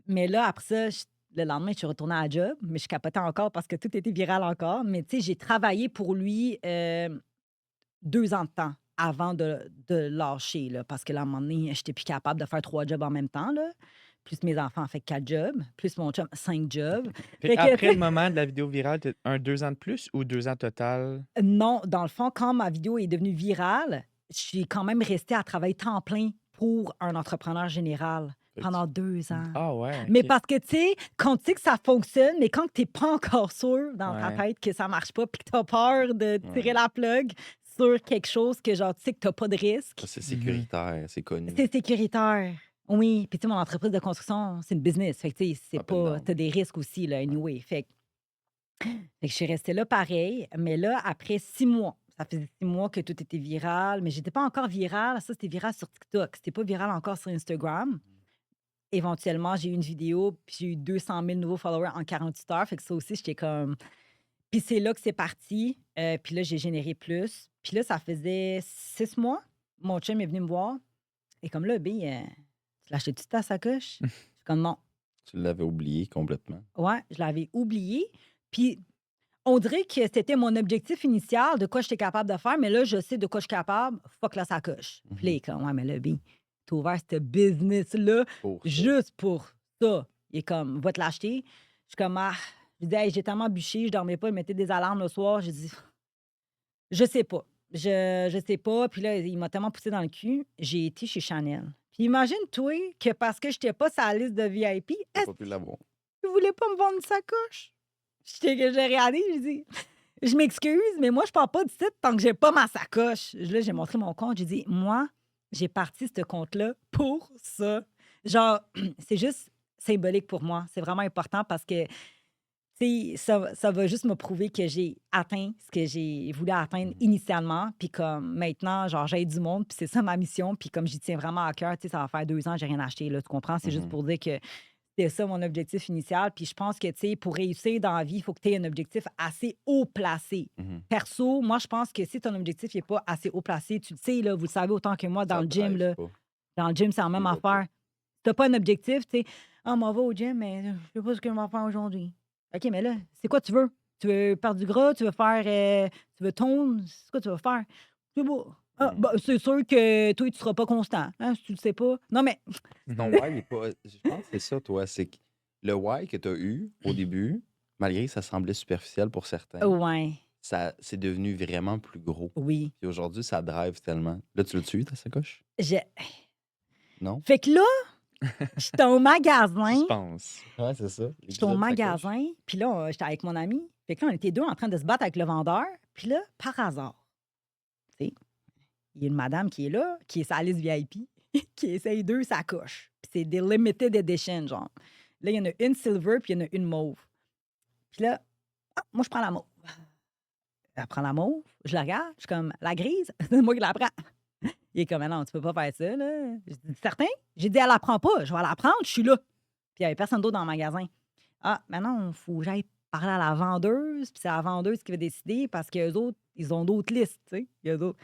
Mais là, après ça, le lendemain, je suis retournée à la job, mais je capotais encore parce que tout était viral encore. Mais tu sais, j'ai travaillé pour lui 2 ans de temps avant de lâcher, là, parce que là, à un moment donné, je n'étais plus capable de faire 3 jobs en même temps, là. Plus mes enfants ont fait 4 jobs, plus mon chum, 5 jobs. Fait Fait que, après tu le sais, moment de la vidéo virale, t'as 2 ans de plus ou 2 ans total? non, dans le fond, quand ma vidéo est devenue virale, je suis quand même restée à travailler temps plein pour un entrepreneur général Fait que pendant 2 ans. Ah ouais, Mais OK. parce que, tu sais, quand tu sais que ça fonctionne, mais quand tu n'es pas encore sûr dans ta Ouais. tête que ça marche pas, puis que tu as peur de tirer Ouais. la plug sur quelque chose que, genre, tu sais que tu n'as pas de risque, Ça, c'est sécuritaire, c'est connu. c'est sécuritaire. Oui, puis tu sais, mon entreprise de construction, c'est une business. Fait que, tu sais, c'est Up and pas. down. Tu as des risques aussi, là, anyway. Fait que je suis restée là pareil. Mais là, après 6 mois, ça faisait 6 mois que tout était viral, mais j'étais pas encore virale. Ça, c'était viral sur TikTok. C'était pas viral encore sur Instagram. Éventuellement, j'ai eu une vidéo, puis j'ai eu 200 000 nouveaux followers en 48 heures. Fait que ça aussi, j'étais comme. Puis c'est là que c'est parti. Puis là, j'ai généré plus. Puis là, ça faisait 6 mois. Mon chum est venu me voir. Et comme là, tu l'achetais-tu ta sacoche? Je suis comme non. Tu l'avais oublié complètement. Ouais, je l'avais oublié. Puis on dirait que c'était mon objectif initial de quoi j'étais capable de faire, mais là, je sais de quoi je suis capable. Fuck la sacoche. Puis là, il est comme, ouais, mais là, t'as ouvert ce business-là Pour ça. juste pour ça. Il est comme, va te l'acheter. Je suis comme, ah. Je dis, hey, j'ai tellement bûché, je dormais pas, il mettait des alarmes le soir. J'ai dit, je sais pas. Je sais pas. Puis là, il m'a tellement poussé dans le cul, j'ai été chez Chanel. Puis imagine-toi que parce que j'étais pas sur la liste de VIP, J'ai est-ce pas pu l'avoir. que tu voulais pas me vendre une sacoche? J'ai regardé, j'ai dit, je m'excuse, mais moi, je pars pas du site tant que j'ai pas ma sacoche. Là, j'ai montré mon compte, j'ai dit, moi, j'ai parti ce compte-là pour ça. Genre, c'est juste symbolique pour moi. C'est vraiment important parce que tu sais, ça va juste me prouver que j'ai atteint ce que j'ai voulu atteindre initialement. Puis comme maintenant, genre, j'aide du monde, puis c'est ça ma mission. Puis comme j'y tiens vraiment à cœur, tu sais, ça va faire 2 ans, j'ai rien acheté, là, tu comprends? C'est juste Mhm. pour dire que c'était ça mon objectif initial. Puis je pense que, tu sais, pour réussir dans la vie, il faut que tu aies un objectif assez haut placé. Mhm. Perso, moi, je pense que si ton objectif n'est pas assez haut placé, tu le sais, là, vous le savez autant que moi, Ça dans le te gym, drive là, pas. dans le gym, c'est la Tu même y vas pas. affaire. Si t'as pas un objectif, tu sais, ah, on m'en va au gym, mais je sais pas ce que je vais faire aujourd'hui. OK, mais là, c'est quoi tu veux? Tu veux perdre du gras? Tu veux faire, tu veux tondre? C'est quoi tu veux faire? C'est beau. Ah, Mhm. bah, c'est sûr que toi, tu seras pas constant, hein, si tu le sais pas. Non, mais Ton why est pas. Je pense que c'est ça, toi. C'est que le why que tu as eu au début, malgré que ça semblait superficiel pour certains, ouais, ça c'est devenu vraiment plus gros. oui. Puis aujourd'hui, ça drive tellement. Là, tu l'as-tu eu, ta sacoche? Je- Non? Fait que là, j'étais au magasin, Suspense. Ouais, c'est ça. j'étais au L'épisode sacoche. magasin, puis là, j'étais avec mon ami. Fait que là, on était deux en train de se battre avec le vendeur. Puis là, par hasard, tu sais, il y a une madame qui est là, qui est sa liste VIP, qui essaye 2 sacoches. Puis c'est des limited edition, genre. Là, il y en a une silver, puis il y en a une mauve. Puis là, ah, moi, je prends la mauve. Elle prend la mauve, je la regarde, je suis comme, la grise, c'est moi qui la prends. Il est comme, ah non, tu peux pas faire ça, là. J'ai dit, certain? J'ai dit, elle la prend pas, je vais la prendre, je suis là. Puis il y avait personne d'autre dans le magasin. Ah, maintenant, il faut que j'aille parler à la vendeuse, puis c'est la vendeuse qui va décider parce qu'eux autres, ils ont d'autres listes, tu sais. Il y a d'autres.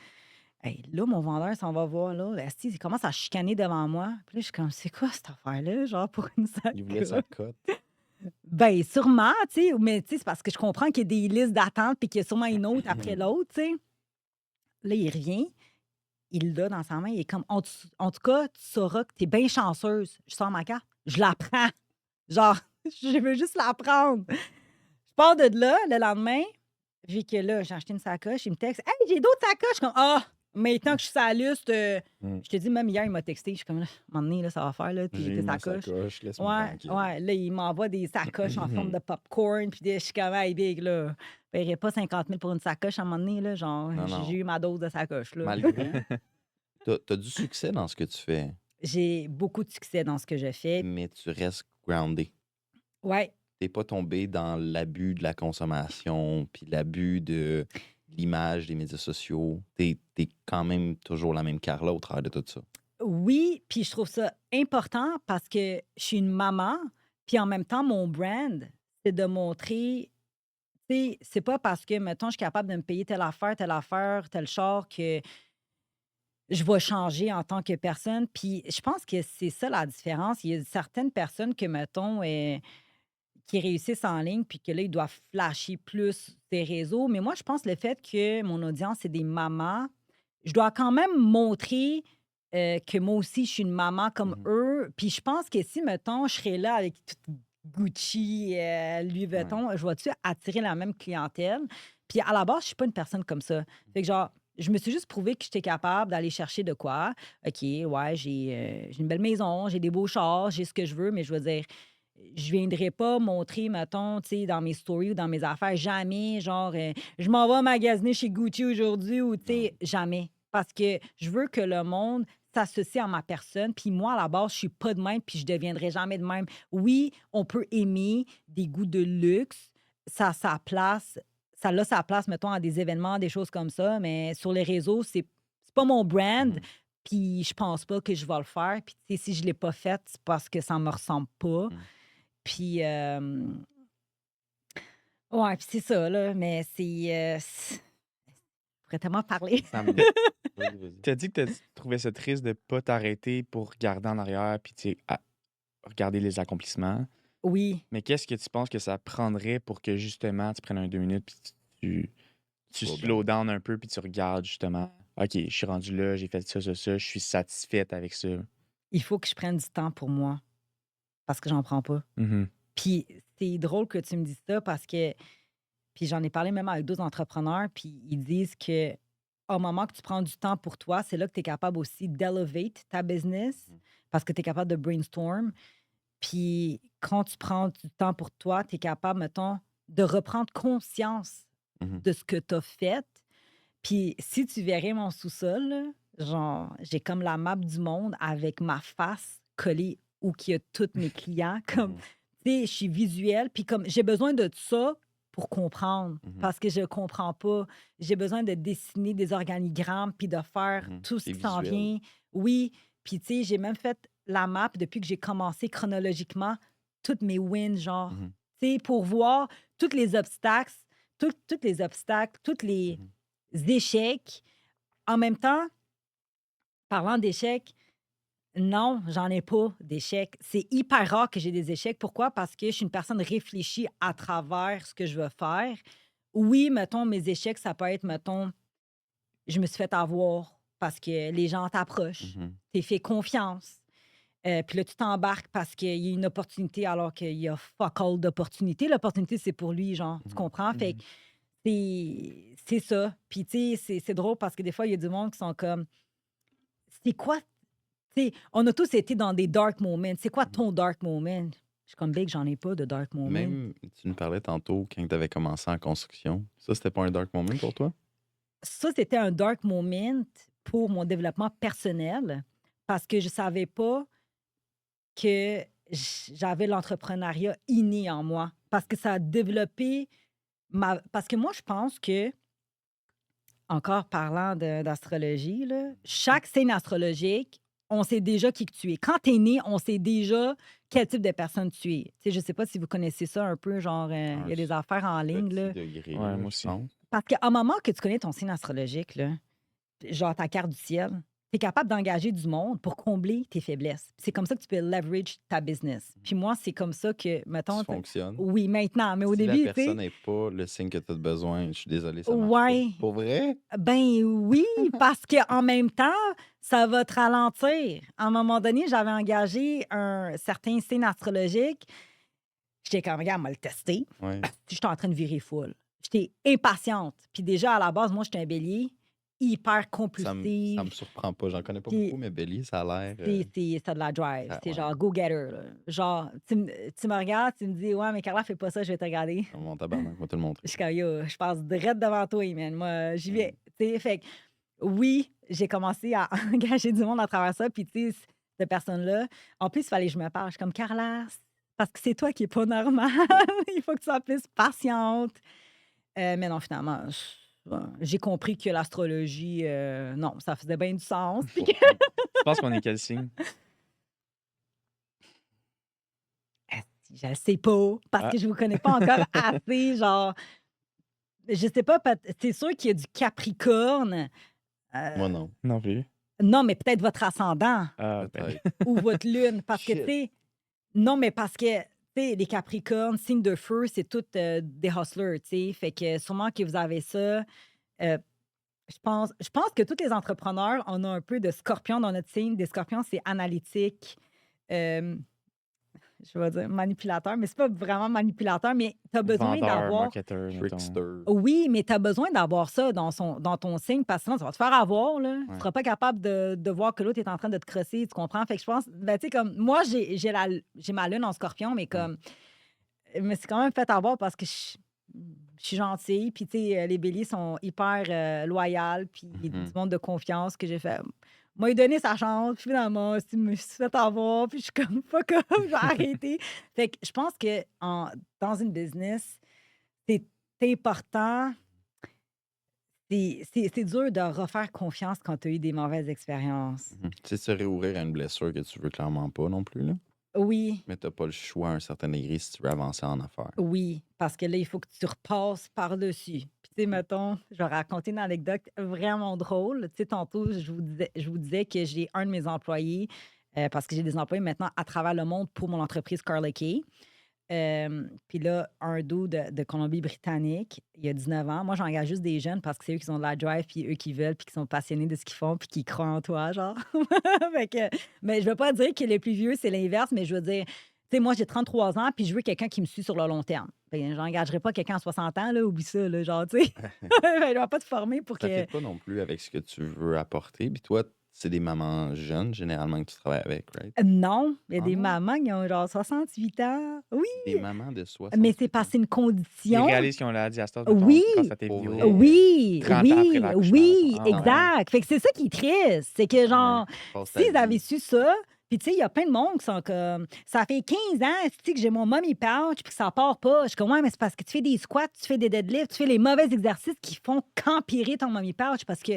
Hey, là, mon vendeur s'en va voir, là. Esti, il commence à chicaner devant moi. Puis là, je suis comme, c'est quoi cette affaire-là, genre, pour une Il voulait sacoche? sa cote. Ben, sûrement, tu sais, mais tu sais, c'est parce que je comprends qu'il y a des listes d'attente puis qu'il y a sûrement une autre après l'autre, tu sais. Là, il revient, il l'a dans sa main, il est comme, en tout cas, tu sauras que tu es bien chanceuse. Je sors ma carte, je la prends. Genre, je veux juste la prendre. Je pars de là, le lendemain, vu que là, j'ai acheté une sacoche, il me texte, hey, j'ai d'autres sacoches. Je suis comme, ah, maintenant que je suis sur la liste, Mm. je te dis, même hier, il m'a texté. Je suis comme, là, à un moment donné, là, ça va faire, là, J'ai tes eu ma sacoches. sacoche, laisse-moi Ouais, tranquille. ouais. Là, il m'envoie des sacoches en forme de popcorn. Puis je suis comme, hey, big, là. Je paierais pas 50 000 pour une sacoche à un moment donné, là. Genre, Non, j'ai non. eu ma dose de sacoche, là. Malgré, t'as du succès dans ce que tu fais, J'ai beaucoup de succès dans ce que je fais. mais tu restes groundé. Ouais, T'es pas tombé dans l'abus de la consommation, puis l'abus de l'image des médias sociaux. T'es quand même toujours la même Carla au travers de tout ça. oui, puis je trouve ça important parce que je suis une maman, puis en même temps, mon brand, c'est de montrer, tu sais, c'est pas parce que, mettons, je suis capable de me payer telle affaire, tel char que je vais changer en tant que personne. Puis je pense que c'est ça la différence. Il y a certaines personnes que, mettons, qui réussissent en ligne, puis que là, ils doivent flasher plus des réseaux. Mais moi, je pense le fait que mon audience, c'est des mamans, je dois quand même montrer que moi aussi, je suis une maman comme Mhm. eux. Puis je pense que si, mettons, je serais là avec tout Gucci, Louis Ouais. Vuitton, je vais-tu attirer la même clientèle? Puis à la base, je suis pas une personne comme ça. Fait que genre, je me suis juste prouvé que j'étais capable d'aller chercher de quoi. OK, ouais, j'ai une belle maison, j'ai des beaux chars, j'ai ce que je veux, mais je veux dire, je viendrai pas montrer, mettons, tu sais, dans mes stories ou dans mes affaires, jamais, genre, je m'en vais magasiner chez Gucci aujourd'hui ou, tu Non. sais, jamais. Parce que je veux que le monde s'associe à ma personne. Puis moi, à la base, je suis pas de même, puis je deviendrai jamais de même. Oui, on peut aimer des goûts de luxe. Ça a sa place. Ça a sa place, mettons, à des événements, des choses comme ça. Mais sur les réseaux, c'est pas mon brand. Mhm. Puis je pense pas que je vais le faire. Puis, tu sais, si je l'ai pas fait, c'est parce que ça me ressemble pas. Mhm. Puis, ouais, puis c'est ça, là, mais je pourrais tellement parler. Ça me... Vas-y, vas-y. Tu as dit que tu trouvais ça triste de pas t'arrêter pour regarder en arrière puis tu sais, regarder les accomplissements. Oui. Mais qu'est-ce que tu penses que ça prendrait pour que justement tu prennes un 2 minutes puis tu Slow slow down un peu puis tu regardes justement, OK, je suis rendu là, j'ai fait ça, je suis satisfaite avec ça. Il faut que je prenne du temps pour moi parce que j'en prends pas. Mhm. Puis c'est drôle que tu me dises ça parce que puis j'en ai parlé même avec d'autres entrepreneurs, puis ils disent que au moment que tu prends du temps pour toi, c'est là que tu es capable aussi d'elevate ta business parce que tu es capable de brainstorm. Puis quand tu prends du temps pour toi, tu es capable, mettons, de reprendre conscience Mhm. de ce que tu as fait. Puis si tu verrais mon sous-sol, là, genre, j'ai comme la map du monde avec ma face collée où qu'il y a tous mes clients. Comme, Mhm. tu sais, je suis visuelle. Puis comme, j'ai besoin de ça pour comprendre Mhm. parce que je comprends pas. J'ai besoin de dessiner des organigrammes puis de faire Mhm. tout ce C'est qui s'en visuel. vient. Oui. Puis, tu sais, j'ai même fait la map depuis que j'ai commencé chronologiquement toutes mes wins, genre, Mhm. tu sais, pour voir tous les obstacles, tous les obstacles, tous les Mhm. échecs. En même temps, parlant d'échecs, non, j'en ai pas d'échecs. C'est hyper rare que j'ai des échecs. Pourquoi? Parce que je suis une personne réfléchie à travers ce que je veux faire. Oui, mettons, mes échecs, ça peut être, mettons, je me suis fait avoir parce que les gens t'approchent, Mhm. t'es fait confiance. Puis là, tu t'embarques parce qu'il y a une opportunité alors qu'il y a fuck all d'opportunités. L'opportunité, c'est pour lui, genre, tu Mhm. comprends? Fait que c'est ça. Puis, tu sais, c'est drôle parce que des fois, il y a du monde qui sont comme, c'est quoi? Tu sais, on a tous été dans des dark moments. C'est quoi Mhm. ton dark moment? Je suis comme big, j'en ai pas de dark moment. Même, tu nous parlais tantôt quand tu avais commencé en construction. Ça, c'était pas un dark moment pour toi? Ça, c'était un dark moment pour mon développement personnel parce que je savais pas que j'avais l'entrepreneuriat inné en moi. Parce que ça a développé ma. Parce que moi, je pense que, encore parlant d'astrologie, là, chaque signe astrologique, on sait déjà qui que tu es. Quand tu es né, on sait déjà quel type de personne tu es. Tu sais, je sais pas si vous connaissez ça un peu, genre, il y Un a des affaires en ligne, petit là. degré, Ouais, là, moi je aussi. pense. Parce qu'à un moment que tu connais ton signe astrologique, là, genre ta carte du ciel, tu es capable d'engager du monde pour combler tes faiblesses. C'est comme ça que tu peux leverage ta business. Puis moi, c'est comme ça que, mettons, Ça fonctionne. oui, maintenant, mais au Si la début, tu sais, personne n'est pas le signe que tu as besoin, je suis désolé, ça marche pas. ouais, Pour vrai? ben oui, parce qu'en même temps, ça va te ralentir. À un moment donné, j'avais engagé un certain signe astrologique. J'étais comme, regarde, on va le tester. Ouais. J'étais en train de virer full. J'étais impatiente. Puis déjà, à la base, moi, j'étais un bélier, hyper Ça me compulsif. surprend pas. J'en connais pas Puis beaucoup, mais Belly, ça a l'air. ça a de la drive. Ça, C'est ouais, genre go-getter. Là. Genre, tu me regardes, tu me dis, ouais, mais Carla, fais pas ça, je vais te regarder. mon tabarnak, on va te le montrer. Je suis comme, yo, je passe direct devant toi, man. Moi, j'y Mm. vais. Tu sais, fait que, oui, j'ai commencé à engager du monde à travers ça. Puis, tu sais, cette personne-là, en plus, il fallait que je me parle. Je suis comme, Carla, parce que c'est toi qui est pas normal. Il faut que tu sois plus patiente. Mais non, finalement, j'ai compris que l'astrologie, non, ça faisait bien du sens. Puis que, Tu penses qu'on est quel signe? je le sais pas, parce Ah. que je vous connais pas encore assez, genre, je sais pas, c'est sûr qu'il y a du Capricorne. Moi, non. Non plus. Non, mais peut-être votre ascendant Ah, Peut-être. ou votre lune, parce que, tu Shit. sais, non, mais parce que, tu sais, les Capricornes, signe de feu, c'est toutes des hustlers, tu sais, fait que sûrement que vous avez ça. Euh, je pense que tous les entrepreneurs, on a un peu de scorpion dans notre signe. Des scorpions, c'est analytique. euh, je vais dire manipulateur, mais c'est pas vraiment manipulateur, mais tu as besoin vendeur, d'avoir. marketeur, mettons. Trickster. Oui, mais tu as besoin d'avoir ça dans ton signe parce que sinon, ça va te faire avoir. Là. Tu ne Ouais. seras pas capable de voir que l'autre est en train de te crosser, tu comprends? Fait que je pense, ben, tu sais, comme moi, j'ai ma lune en scorpion, mais comme. Mais c'est quand même fait avoir parce que je suis gentille. Puis, tu sais, les béliers sont hyper loyaux. Puis, du Mhm. monde de confiance que j'ai fait. Moi, il donné sa chance. Puis, finalement, je me suis fait avoir. Puis, je suis comme, pas comme, j'ai arrêté. Fait que je pense que dans une business, c'est important. C'est dur de refaire confiance quand tu as eu des mauvaises expériences. Mhm. Tu sais, se réouvrir à une blessure que tu veux clairement pas non plus, là. Oui, Mais t'as pas le choix à un certain degré si tu veux avancer en affaires. oui, parce que là, il faut que tu repasses par-dessus. Puis, tu sais, mettons, je vais raconter une anecdote vraiment drôle. Tu sais, tantôt, je vous disais que j'ai un de mes employés, parce que j'ai des employés maintenant à travers le monde pour mon entreprise Carla Kay. Puis là, un dos de Colombie-Britannique, il y a 19 ans. Moi, j'engage juste des jeunes parce que c'est eux qui ont de la drive, puis eux qui veulent, puis qui sont passionnés de ce qu'ils font, puis qui croient en toi, genre. Fait que, mais je veux pas dire que les plus vieux, c'est l'inverse, mais je veux dire, sais, moi, j'ai 33 ans, puis je veux quelqu'un qui me suit sur le long terme. Je n'engagerai pas quelqu'un à 60 ans, là, oublie ça, là, genre, tu sais. Il ne va pas te former pour Ça que... fait pas non plus avec ce que tu veux apporter. Puis toi, c'est des mamans jeunes, généralement, que tu travailles avec, right? Non, il y a Ah des non? mamans qui ont genre 68 ans. Oui, Des mamans de mais 68 c'est ans. parce que c'est une Ils condition. réalisent qu'ils ont la diastase, mettons, Oui, grâce à tes Pour vidéos. vrai? oui, 30 ans après oui, l'accouchement, mettons. oui, Ah ouais. exact. Fait que c'est ça qui est triste. C'est que, Ouais. genre, Passe ta s'ils avaient vie. su ça, puis tu sais, il y a plein de monde qui sont comme, ça fait 15 ans, tu sais, que j'ai mon mommy pouch, puis que ça part pas. Je suis comme, ouais, mais c'est parce que tu fais des squats, tu fais des deadlifts, tu fais les mauvais exercices qui font qu'empirer ton mommy pouch, parce que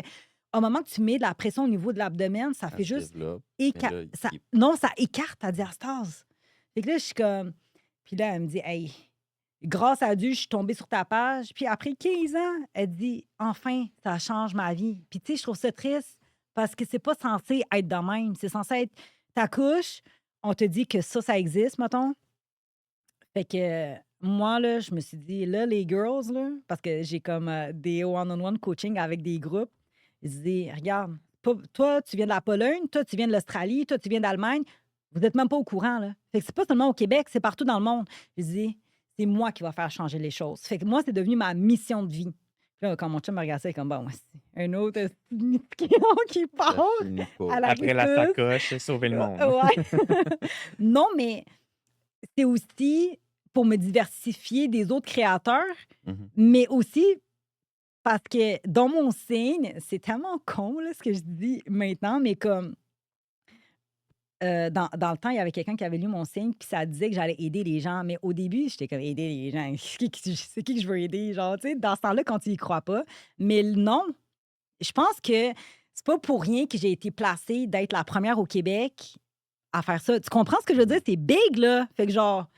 au moment que tu mets de la pression au niveau de l'abdomen, ça Ça fait se juste développe. Mais là, non, ça écarte ta diastase. Fait que là, je suis comme, puis là, elle me dit, hey, grâce à Dieu, je suis tombée sur ta page. Puis après 15 ans, elle dit, enfin, ça change ma vie. Puis tu sais, je trouve ça triste parce que c'est pas censé être de même. C'est censé être ta couche. On te dit que ça existe, mettons. Fait que moi, là, je me suis dit, là, les girls, là, parce que j'ai comme des one-on-one coaching avec des groupes, je dis, regarde, toi, tu viens de la Pologne, toi, tu viens de l'Australie, toi, tu viens d'Allemagne. Vous n'êtes même pas au courant, là. Fait que c'est pas seulement au Québec, c'est partout dans le monde. Je dis, c'est moi qui va faire changer les choses. Fait que moi, c'est devenu ma mission de vie. Puis là, quand mon chum me regardait, il est comme, bon, c'est un autre misquillon qui ça part finit pas. à la Après la ressource. sacoche, sauver le monde. Ouais. Non, mais c'est aussi pour me diversifier des autres créateurs, Mhm. mais aussi parce que dans mon signe, c'est tellement con là, ce que je dis maintenant, mais comme dans le temps, il y avait quelqu'un qui avait lu mon signe, puis ça disait que j'allais aider les gens. Mais au début, j'étais comme aider les gens. C'est qui que je veux aider? Genre, tu sais, dans ce temps-là, quand tu y crois pas. Mais non, je pense que c'est pas pour rien que j'ai été placée d'être la première au Québec à faire ça. Tu comprends ce que je veux dire? C'est big, là. Fait que genre,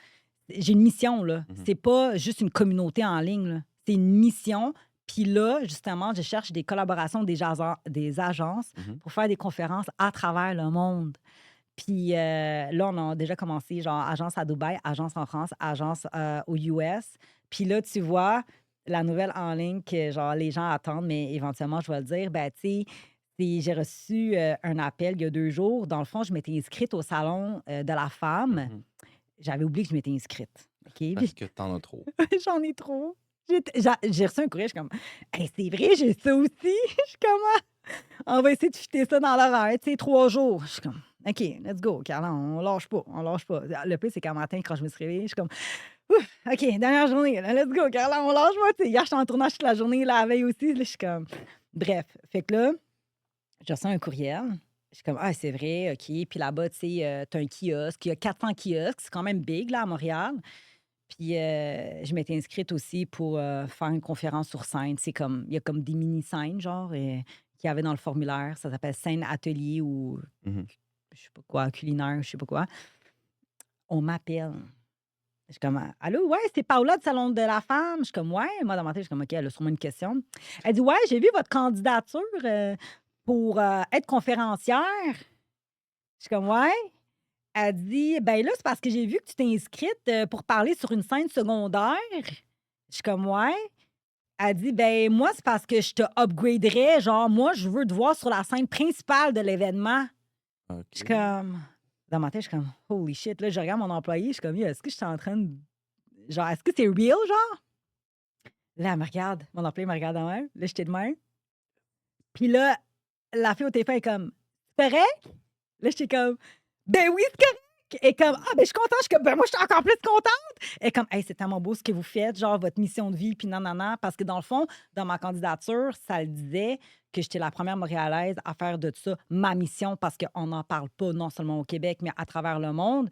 j'ai une mission, là. Mhm. C'est pas juste une communauté en ligne, là. C'est une mission. Puis là, justement, je cherche des collaborations des agences Mhm. pour faire des conférences à travers le monde. Puis là, on a déjà commencé, genre, agence à Dubaï, agence en France, agence aux US. Puis là, tu vois, la nouvelle en ligne que, genre, les gens attendent, mais éventuellement, je vais le dire, ben, tu sais, j'ai reçu un appel il y a 2 jours. Dans le fond, je m'étais inscrite au salon de la femme. Mhm. J'avais oublié que je m'étais inscrite. OK? Parce que t'en as trop. J'en ai trop. J'ai reçu un courrier, je suis comme, hey, c'est vrai, j'ai ça aussi. Je suis comme, ah, on va essayer de fitter ça dans l'horaire, tu sais, 3 jours. Je suis comme, OK, let's go, Carla, on lâche pas, on lâche pas. Le pire, c'est qu'un matin, quand je me suis réveillée, je suis comme, ouf, OK, dernière journée, là, let's go, Carla, on lâche pas. Tu sais, hier, j'étais en tournage toute la journée, la veille aussi, là, je suis comme, bref. Fait que là, je reçois un courriel. Je suis comme, ah, c'est vrai, OK. Puis là-bas, tu sais, t'as un kiosque. Il y a 400 kiosques. C'est quand même big, là, à Montréal. Puis je m'étais inscrite aussi pour faire une conférence sur scène. C'est comme, il y a comme des mini-scènes, genre, qu'il y avait dans le formulaire. Ça s'appelle scène atelier ou Mhm. je sais pas quoi, culinaire, je sais pas quoi. On m'appelle. Je suis comme, allô, ouais, c'est Paola du Salon de la Femme. Je suis comme, ouais. Moi, dans ma tête, je suis comme, OK, elle a sûrement une question. Elle dit, ouais, j'ai vu votre candidature pour être conférencière. Je suis comme, ouais. Elle dit, ben là, c'est parce que j'ai vu que tu t'es inscrite pour parler sur une scène secondaire. Je suis comme, ouais. Elle dit, ben moi, c'est parce que je te upgraderais. Genre, moi, je veux te voir sur la scène principale de l'événement. OK. Je suis comme, dans ma tête, je suis comme, holy shit. Là, je regarde mon employé, je suis comme, est-ce que je suis en train de. Genre, est-ce que c'est real, genre? Là, elle me regarde. Mon employé me regarde de même. Là, j'étais de même. Puis là, la fille au téléphone est comme, c'est correct? Là, j'étais comme, ben oui, c'est correct. Et comme, ah, ben je suis contente. Je suis comme, ben moi, je suis encore plus contente. Et comme, hey, c'est tellement beau ce que vous faites, genre votre mission de vie, puis non, non, non. Parce que dans le fond, dans ma candidature, ça le disait que j'étais la première Montréalaise à faire de ça ma mission parce qu'on n'en parle pas non seulement au Québec, mais à travers le monde.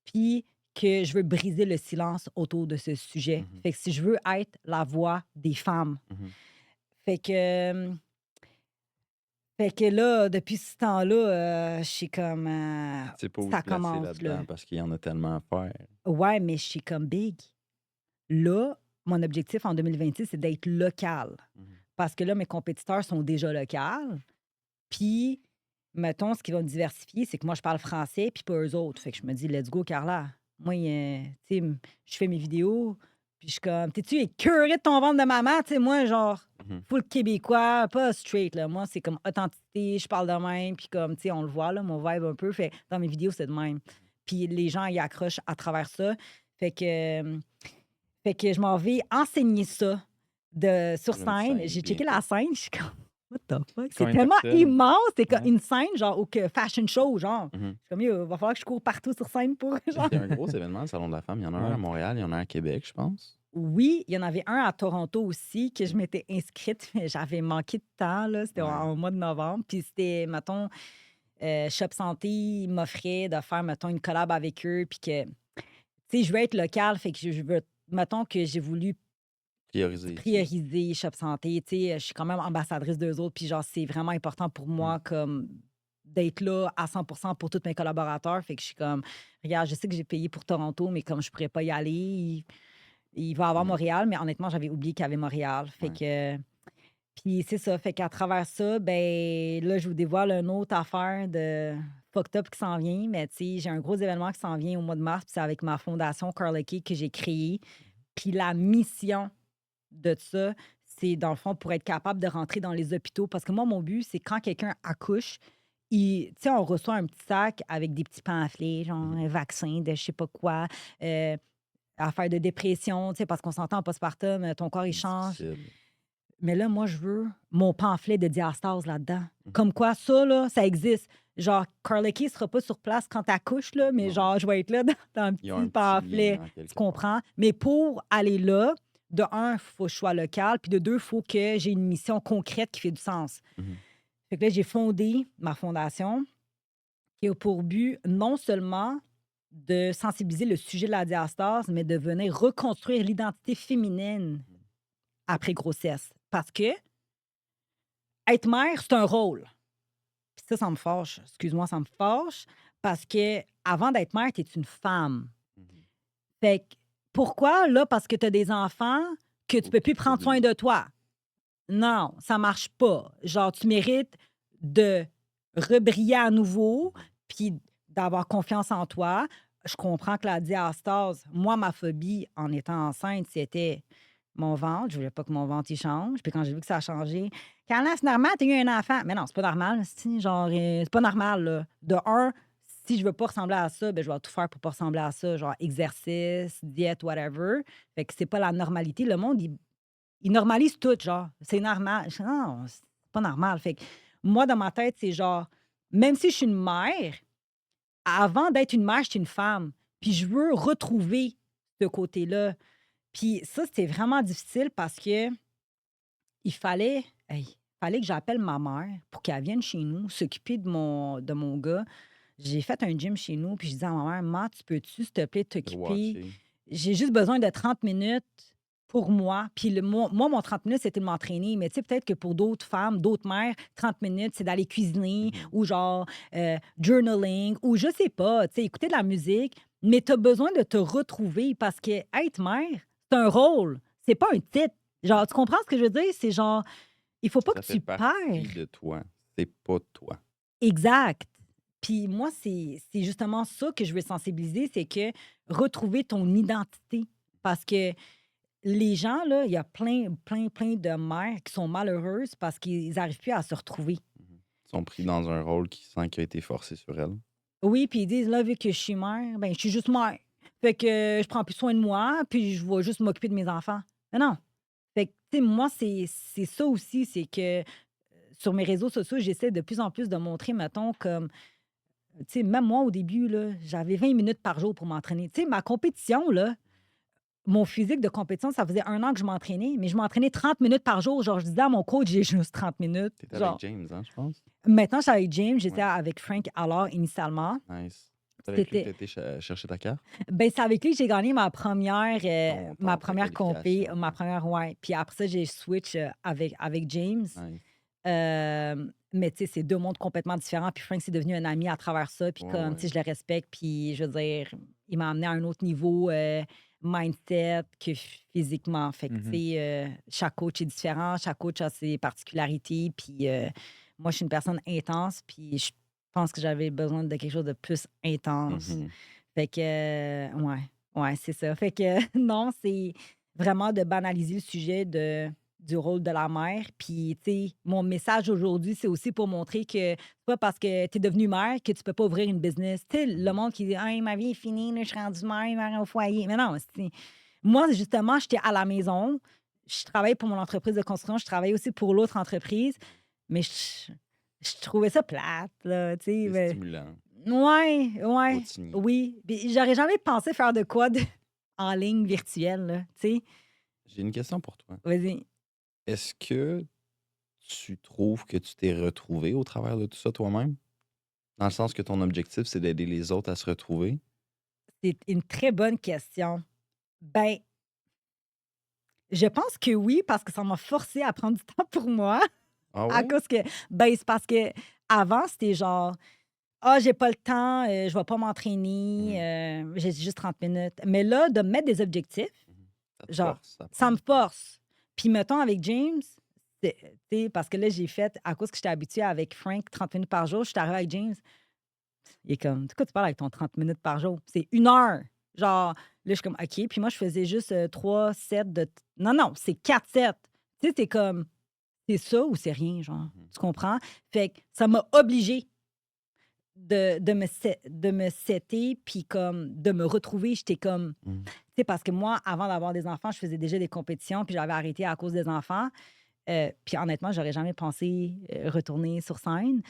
Puis que je veux briser le silence autour de ce sujet. Mhm. Fait que si je veux être la voix des femmes. Mhm. Fait que. Fait que là, depuis ce temps-là, je suis comme. C'est pas où Ça se placer commence, là-dedans là. parce qu'il y en a tellement à faire. Ouais, mais je suis comme big. Là, mon objectif en 2026, c'est d'être local. Mhm. Parce que là, mes compétiteurs sont déjà locaux. Puis, mettons, ce qui va me diversifier, c'est que moi, je parle français, puis pas eux autres. Fait que je me dis, let's go, Carla. Moi, tu sais, je fais mes vidéos, puis je suis comme, t'es-tu écœurée de ton ventre de maman? Tu sais, moi, genre, Mhm. full québécois, pas straight, là. Moi, c'est comme authenticité, je parle de même, puis comme, tu sais, on le voit, là, mon vibe un peu. Fait dans mes vidéos, c'est de même. puis les gens y accrochent à travers ça. Fait que, euh, fait que je m'en vais enseigner ça sur Sur une scène. scène, J'ai bien checké fait. la scène, je suis comme, what the fuck? C'est Combien de tellement personnes? immense! C'est comme Ouais. une scène, genre, au fashion show, genre. Mhm. Je suis comme, il va falloir que je cours partout sur scène pour, genre. C'est un gros événement, le Salon de la Femme. Il y en a un à Ouais. Montréal, il y en a un à Québec, je pense. Oui, il y en avait un à Toronto aussi que je m'étais inscrite, mais j'avais manqué de temps, là. C'était Ouais. au mois de novembre. Puis c'était, mettons, Shop Santé m'offrait de faire, mettons, une collab avec eux. Puis que, tu sais, je veux être local, fait que je veux, mettons que j'ai voulu Prioriser. prioriser Shop Santé. Tu sais, je suis quand même ambassadrice d'eux autres. Puis genre, c'est vraiment important pour moi comme d'être là à 100 pour tous mes collaborateurs. Fait que je suis comme, regarde, je sais que j'ai payé pour Toronto, mais comme je pourrais pas y aller, il va y avoir Mm. Montréal, mais honnêtement, j'avais oublié qu'il y avait Montréal. Fait Ouais. que, puis c'est ça. Fait qu'à travers ça, ben là, je vous dévoile une autre affaire de fucked up qui s'en vient. Mais tu sais, j'ai un gros événement qui s'en vient au mois de mars. Puis c'est avec ma fondation Carla Key que j'ai créée. Puis la mission de ça, c'est dans le fond pour être capable de rentrer dans les hôpitaux. Parce que moi, mon but, c'est quand quelqu'un accouche, tu sais, on reçoit un petit sac avec des petits pamphlets, genre un vaccin de je sais pas quoi, affaire de dépression, tu sais, parce qu'on s'entend en postpartum, ton corps, il change. Difficile. Mais là, moi, je veux mon pamphlet de diastase là-dedans. Mhm. Comme quoi, ça, là, ça existe. Genre, Carla Key sera pas sur place quand t'accouches, là, mais Non. genre, je vais être là dans un Il y a petit un petit pamphlet. lien en quelque Tu comprends? Mais pour aller là, de un, il faut que je sois local, puis de deux, il faut que j'ai une mission concrète qui fait du sens. Mhm. Fait que là, j'ai fondé ma fondation qui a pour but non seulement de sensibiliser le sujet de la diastase, mais de venir reconstruire l'identité féminine après grossesse. Parce que être mère, c'est un rôle. Puis ça me fâche. Excuse-moi, ça me fâche. Parce que avant d'être mère, tu es une femme. Mhm. Fait que pourquoi, là, parce que tu as des enfants, que tu Faut peux que plus tu prendre soin de toi? Non, ça marche pas. Genre, tu mérites de rebriller à nouveau, puis d'avoir confiance en toi. Je comprends que la diastase, moi, ma phobie en étant enceinte, c'était mon ventre. Je voulais pas que mon ventre il change. Puis quand j'ai vu que ça a changé, Carla, c'est normal, t'as eu un enfant. Mais non, c'est pas normal. Genre, c'est pas normal. Là. De un, si je veux pas ressembler à ça, ben, je vais tout faire pour pas ressembler à ça. Genre, exercice, diète, whatever. Fait que c'est pas la normalité. Le monde, il normalise tout, genre. C'est normal. Non, c'est pas normal. Fait que moi, dans ma tête, c'est genre, même si je suis une mère, avant d'être une mère, je suis une femme. Puis je veux retrouver ce côté-là. Puis ça, c'était vraiment difficile parce que il fallait que j'appelle ma mère pour qu'elle vienne chez nous s'occuper de mon gars. J'ai fait un gym chez nous, puis je disais à ma mère, Ma, tu peux-tu, s'il te plaît, Te t'occuper? watcher. J'ai juste besoin de 30 minutes pour moi. Puis moi, mon 30 minutes, c'était de m'entraîner. Mais tu sais, peut-être que pour d'autres femmes, d'autres mères, 30 minutes, c'est d'aller cuisiner ou genre journaling ou je sais pas, tu sais, écouter de la musique. Mais tu as besoin de te retrouver parce que être mère, c'est un rôle. C'est pas un titre. Genre, tu comprends ce que je veux dire? C'est genre, il faut pas Ça que fait tu partie perds. de toi. C'est pas toi. Exact. Puis moi, c'est justement ça que je veux sensibiliser, c'est que retrouver ton identité. Parce que les gens, là, il y a plein, plein, plein de mères qui sont malheureuses parce qu'ils n'arrivent plus à se retrouver. Ils sont pris dans un rôle qui sent qu'il a été forcé sur elle. Oui, puis ils disent, là, vu que je suis mère, ben, je suis juste mère. Fait que je prends plus soin de moi, puis je vais juste m'occuper de mes enfants. Mais non. Fait que, tu sais, moi, c'est ça aussi, c'est que sur mes réseaux sociaux, j'essaie de plus en plus de montrer, mettons, comme, tu sais, même moi, au début, là, j'avais 20 minutes par jour pour m'entraîner. Tu sais, ma compétition, là, mon physique de compétition, ça faisait 1 an que je m'entraînais, mais je m'entraînais 30 minutes par jour. Genre, je disais à mon coach, j'ai juste 30 minutes. T'étais Genre, avec James, hein, je pense? maintenant, je suis avec James, j'étais Ouais. avec Frank Allard initialement. Nice. C'est avec lui que C'était, t'as été chercher ta carte? ben, c'est avec lui que j'ai gagné ma première, Ta compé, qualification. ma première, ouais. Puis après ça, j'ai switch avec James. Nice. Mais tu sais, c'est 2 mondes complètement différents. Puis Frank, c'est devenu un ami à travers ça. Puis Ouais, comme, tu sais, je le respecte. Puis je veux dire, il m'a amené à un autre niveau mindset que physiquement. Fait que, tu sais, chaque coach est différent. Chaque coach a ses particularités. Puis moi, je suis une personne intense. Puis je pense que j'avais besoin de quelque chose de plus intense. Mhm. Fait que, ouais, c'est ça. Fait que, non, c'est vraiment de banaliser le sujet de du rôle de la mère. Puis, tu sais, mon message aujourd'hui, c'est aussi pour montrer que c'est pas parce que tu es devenue mère que tu peux pas ouvrir une business. Tu sais, le monde qui dit hey, ma vie est finie, là, je suis rendue mère au foyer. Mais non, moi, justement, j'étais à la maison. Je travaille pour mon entreprise de construction. Je travaille aussi pour l'autre entreprise. Mais je trouvais ça plate, là, tu sais. C'est Mais... stimulant, Ouais, ouais, routinier. oui. Puis j'aurais jamais pensé faire de quoi en ligne virtuelle, là, tu sais. J'ai une question pour toi. Vas-y. Est-ce que tu trouves que tu t'es retrouvé au travers de tout ça toi-même? Dans le sens que ton objectif, c'est d'aider les autres à se retrouver? C'est une très bonne question. Ben, je pense que oui, parce que ça m'a forcé à prendre du temps pour moi. Ah À ouais? cause que, ben, c'est parce que avant c'était genre, ah, j'ai pas le temps, je vais pas Mhm, m'entraîner, j'ai juste 30 minutes. Mais là, de me mettre des objectifs, mhm. Ça te genre, force à ça prendre me du temps. force. Puis mettons avec James, tu sais, parce que là, j'ai fait, à cause que j'étais habituée avec Frank 30 minutes par jour, je suis arrivée avec James. Il est comme, de quoi tu parles avec ton 30 minutes par jour? C'est 1 heure. Genre, là, je suis comme, OK. Puis moi, je faisais juste 3 sets de. Non, non, c'est 4 sets. Tu sais, c'est comme, c'est ça ou c'est rien, genre. Mhm, Tu comprends? Fait que ça m'a obligée de me setter, puis comme, de me retrouver. J'étais comme, mhm. tu sais, parce que moi, avant d'avoir des enfants, je faisais déjà des compétitions, puis j'avais arrêté à cause des enfants. Puis honnêtement, j'aurais jamais pensé retourner sur scène.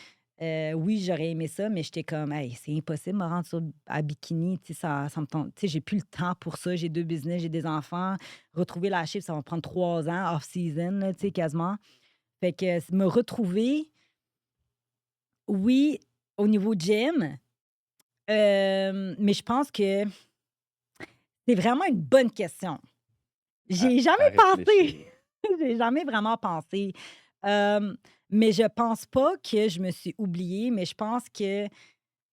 Oui, j'aurais aimé ça, mais j'étais comme, hey, c'est impossible de me rendre à bikini. Tu sais, ça me tente. Tu sais, j'ai plus le temps pour ça. J'ai 2 business, j'ai des enfants. Retrouver la chiffre, ça va me prendre 3 ans, off-season, là, tu sais, quasiment. Fait que me retrouver, oui, au niveau gym, mais je pense que c'est vraiment une bonne question. À, J'ai à jamais pensé. réfléchir. J'ai jamais vraiment pensé. Hem, mais je pense pas que je me suis oubliée, mais je pense que